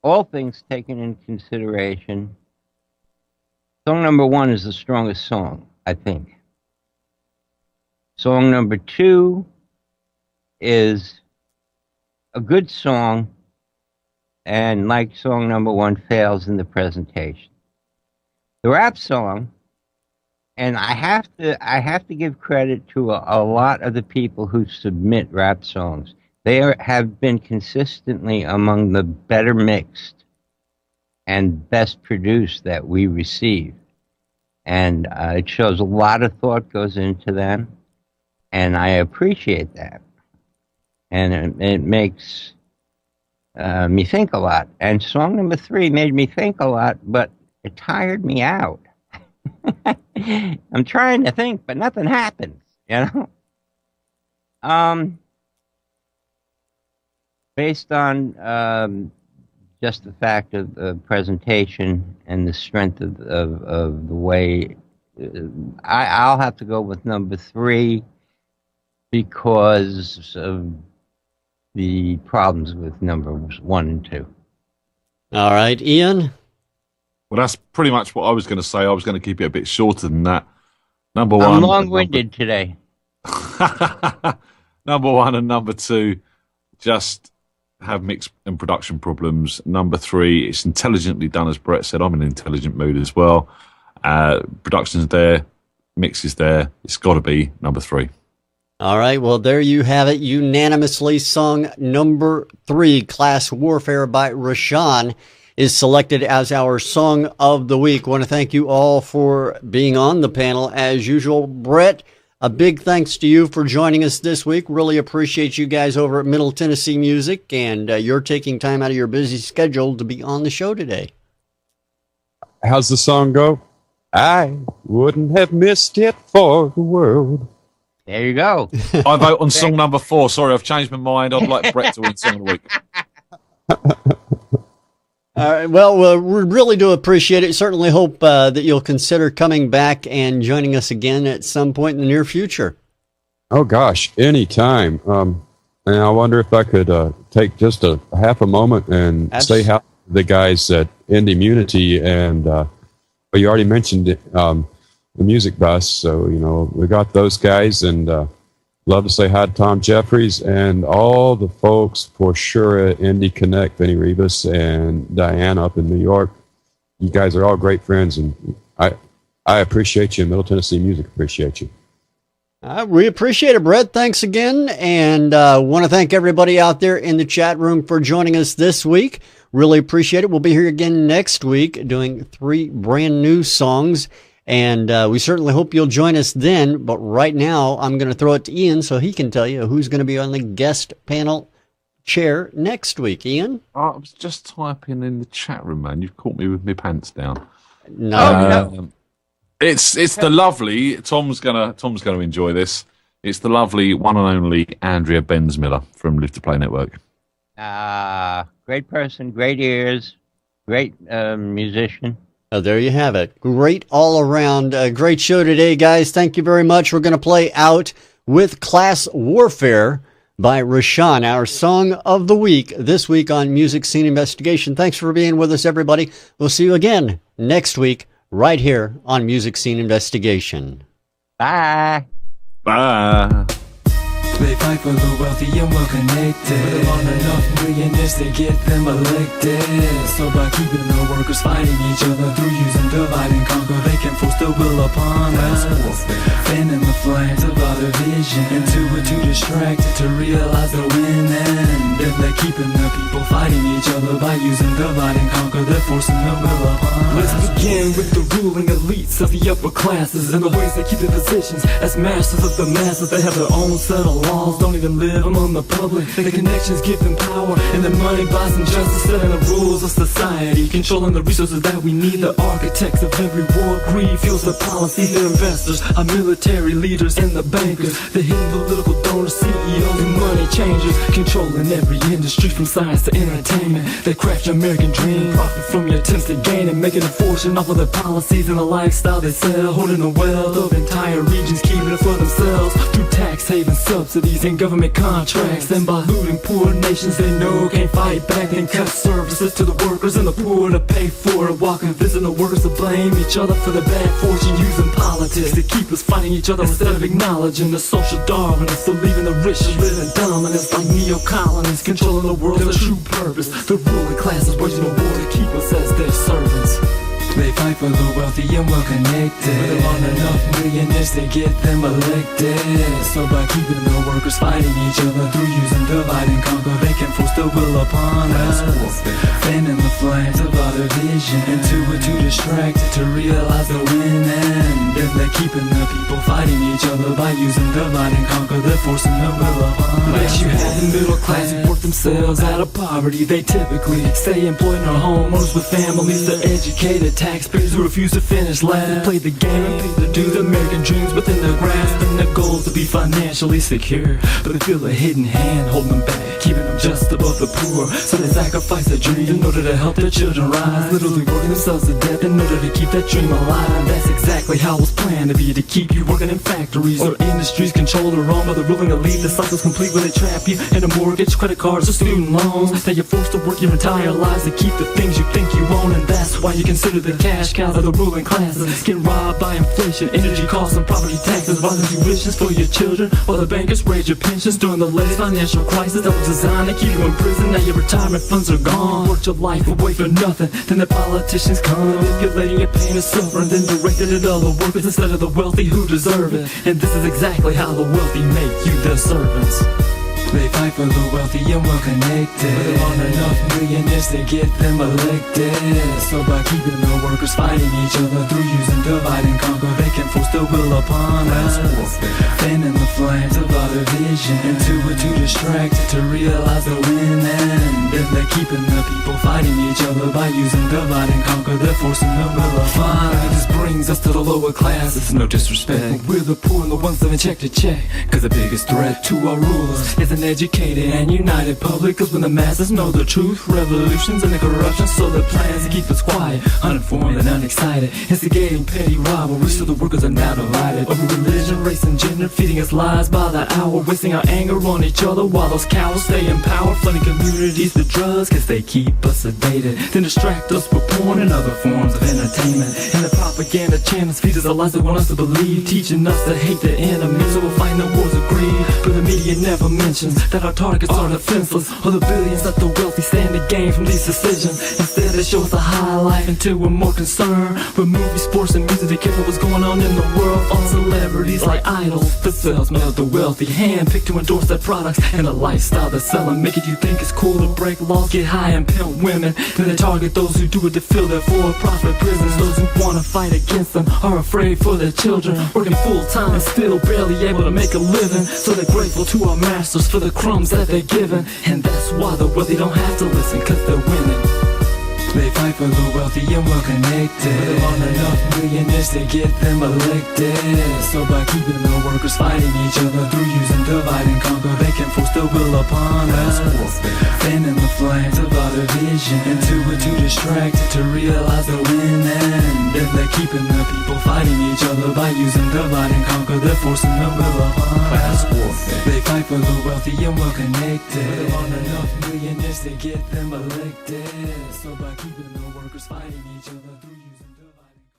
all things taken in consideration, song number 1 is the strongest song, I think. Song number 2 is a good song, and like song number 1, fails in the presentation. The rap song, and I have to give credit to a lot of the people who submit rap songs. They have been consistently among the better mixed and best produced that we receive. And it shows a lot of thought goes into them, and I appreciate that. And it makes me think a lot. And song number 3 made me think a lot, but it tired me out. I'm trying to think, but nothing happens, you know? Based on just the fact of the presentation and the strength of the way, I'll have to go with number 3 because of the problems with numbers 1 and 2. All right, Ian? Well, that's pretty much what I was going to say. I was going to keep it a bit shorter than that. Number 1. I'm long-winded today. Number 1 and number 2 just have mix and production problems. Number 3, it's intelligently done, as Brett said. I'm in an intelligent mood as well. Production's there, mix is there. It's got to be number 3. All right, well, there you have it. Unanimously, song number 3, Class Warfare by Raushan, is selected as our Song of the Week. I want to thank you all for being on the panel as usual. Brett, a big thanks to you for joining us this week. Really appreciate you guys over at Middle Tennessee Music, and you're taking time out of your busy schedule to be on the show today. How's the song go? I wouldn't have missed it for the world. There you go. I vote on song number 4. Sorry, I've changed my mind. I'd like Brett to win Song of the Week. All right, well, we really do appreciate it. Certainly hope that you'll consider coming back and joining us again at some point in the near future. Oh, gosh, anytime. And I wonder if I could take just a half a moment and say how the guys at Indie and you already mentioned the Music Bus, so, you know, we got those guys, and love to say hi to Tom Jeffries and all the folks for sure at Indie Connect, Benny Rivas and Diane up in New York. You guys are all great friends, and I appreciate you, and Middle Tennessee Music appreciate you. We appreciate it, Brett. Thanks again, and want to thank everybody out there in the chat room for joining us this week. Really appreciate it. We'll be here again next week doing 3 brand new songs. And we certainly hope you'll join us then. But right now, I'm going to throw it to Ian so he can tell you who's going to be on the guest panel chair next week. Ian? I was just typing in the chat room, man. You've caught me with my pants down. No. It's the lovely Tom's gonna enjoy this. It's the lovely one and only Andrea Bensmiller from Live to Play Network. Great person, great ears, great musician. Oh, there you have it. Great all around. Great show today, guys. Thank you very much. We're going to play out with Class Warfare by Raushan, our Song of the Week, this week on Music Scene Investigation. Thanks for being with us, everybody. We'll see you again next week right here on Music Scene Investigation. Bye. Bye. They fight for the wealthy and well-connected, but there aren't enough millionaires to get them elected. So by keeping the workers fighting each other through using divide and conquer, they can force their will upon us. Fanning the flames of our division, and to distract to realize they're winning. Then they're keeping the people fighting each other by using divide and conquer, they're forcing their will upon us. Let's begin with the ruling elites of the upper classes and the ways they keep their positions as masters of the masses. They have their own set of laws, don't even live among the public. The connections give them power, and the money buys injustice, setting the rules of society, controlling the resources that we need. The architects of every war, greed fuels the policy. Their investors, our military leaders, and the bankers, the hidden political donors, CEOs, and money changers, controlling every industry from science to entertainment. They craft your American dream, profit from your attempts to gain it, making a fortune margin off of their policies and the lifestyle they sell, holding the wealth of entire regions, keeping it for themselves through tax haven subsidies and government contracts. And by looting poor nations they know can't fight back, then cut services to the workers and the poor to pay for it, while convincing the workers to blame each other for their bad fortune, using politics to keep us fighting each other instead of acknowledging the social Darwinists, believing the rich should live in dominance like neo-colonists, controlling the world, their true purpose. The ruling classes waging a war to keep us as their servants. They fight for the wealthy and well-connected, but they want enough millionaires to get them elected. So by keeping the workers fighting each other through using divide and conquer, they can force their will upon us, fanning the flames of our division, into it to distract it, to realize they're winning. Then they're keeping the people fighting each other by using divide and conquer, they're forcing their will upon us. Next you have the middle class who work themselves out of poverty. They typically stay employed in their homes with families. They're educated taxpayers who refuse to finish last, play the game and pay the dues. American dreams within their grasp, and their goals to be financially secure, but they feel a hidden hand holding them back, keeping them just above the poor. So they sacrifice their dreams in order to help their children rise, literally working themselves to death in order to keep that dream alive. And that's exactly how it's planned to be, to keep you working in factories or industries controlled or owned by the ruling elite. The cycle's complete where they trap you in a mortgage, credit cards, or student loans. Now you're forced to work your entire lives to keep the things you think you own, and that's why you consider the cash cows of the ruling classes getting robbed by inflation, energy costs, and property taxes, rising tuitions for your children, while the bankers raise your pensions during the latest financial crisis that was designed to keep you in prison. Now your retirement funds are gone, worked your life away for nothing. Then the politicians come, manipulating your pain and suffering, then directed at other workers instead of the wealthy who deserve it. And this is exactly how the wealthy make you their servants. They fight for the wealthy and well-connected, but they want enough millionaires to get them elected. So by keeping the workers fighting each other through using divide and conquer, they can force their will upon us, fanning the flames of our division, into it to distract it, to realize they're winning. Then they're keeping the people fighting each other by using divide and conquer, they're forcing their will upon us. This brings us to the lower classes, no disrespect, but we're the poor and the ones living check to check, cause the biggest threat to our rulers is an educated and united public. Cause when the masses know the truth, revolutions and the corruption, so their plans to keep us quiet, uninformed and unexcited, instigating petty rivalries so the workers are now divided over religion, race and gender, feeding us lies by the hour, wasting our anger on each other while those cowards stay in power, flooding communities with drugs cause they keep us sedated, then distract us with porn and other forms of entertainment. And the propaganda channels feed us the lies they want us to believe, teaching us to hate the enemy, so we'll fight the wars of greed. But the media never mentions that our targets are defenseless, or the billions that the wealthy stand to gain from these decisions. Instead they show us the high life until we're more concerned with movies, sports and music to care for what's going on in the world. All celebrities like idols, the salesmen of the wealthy, hand-picked to endorse their products and the lifestyle they're selling, making you think it's cool to break laws, get high and pimp women. Then they target those who do it to fill their for-profit prisons. Those who want to fight against them are afraid for their children, working full-time and still barely able to make a living. So they're grateful to our masters for the crumbs that they're given, and that's why the wealthy don't have to listen, cause they're winning. They fight for the wealthy and well-connected, but they want enough millionaires to get them elected. So by keeping the workers fighting each other through using divide and conquer, they can force their will upon us, fanning the flames of our division, into it to distract it, to realize they're winning. Then they're keeping the people fighting each other by using divide and conquer, they're forcing their will upon us. They fight for the wealthy and well-connected, but they want enough millionaires to get them elected. So by keeping the workers fighting each other through using divide and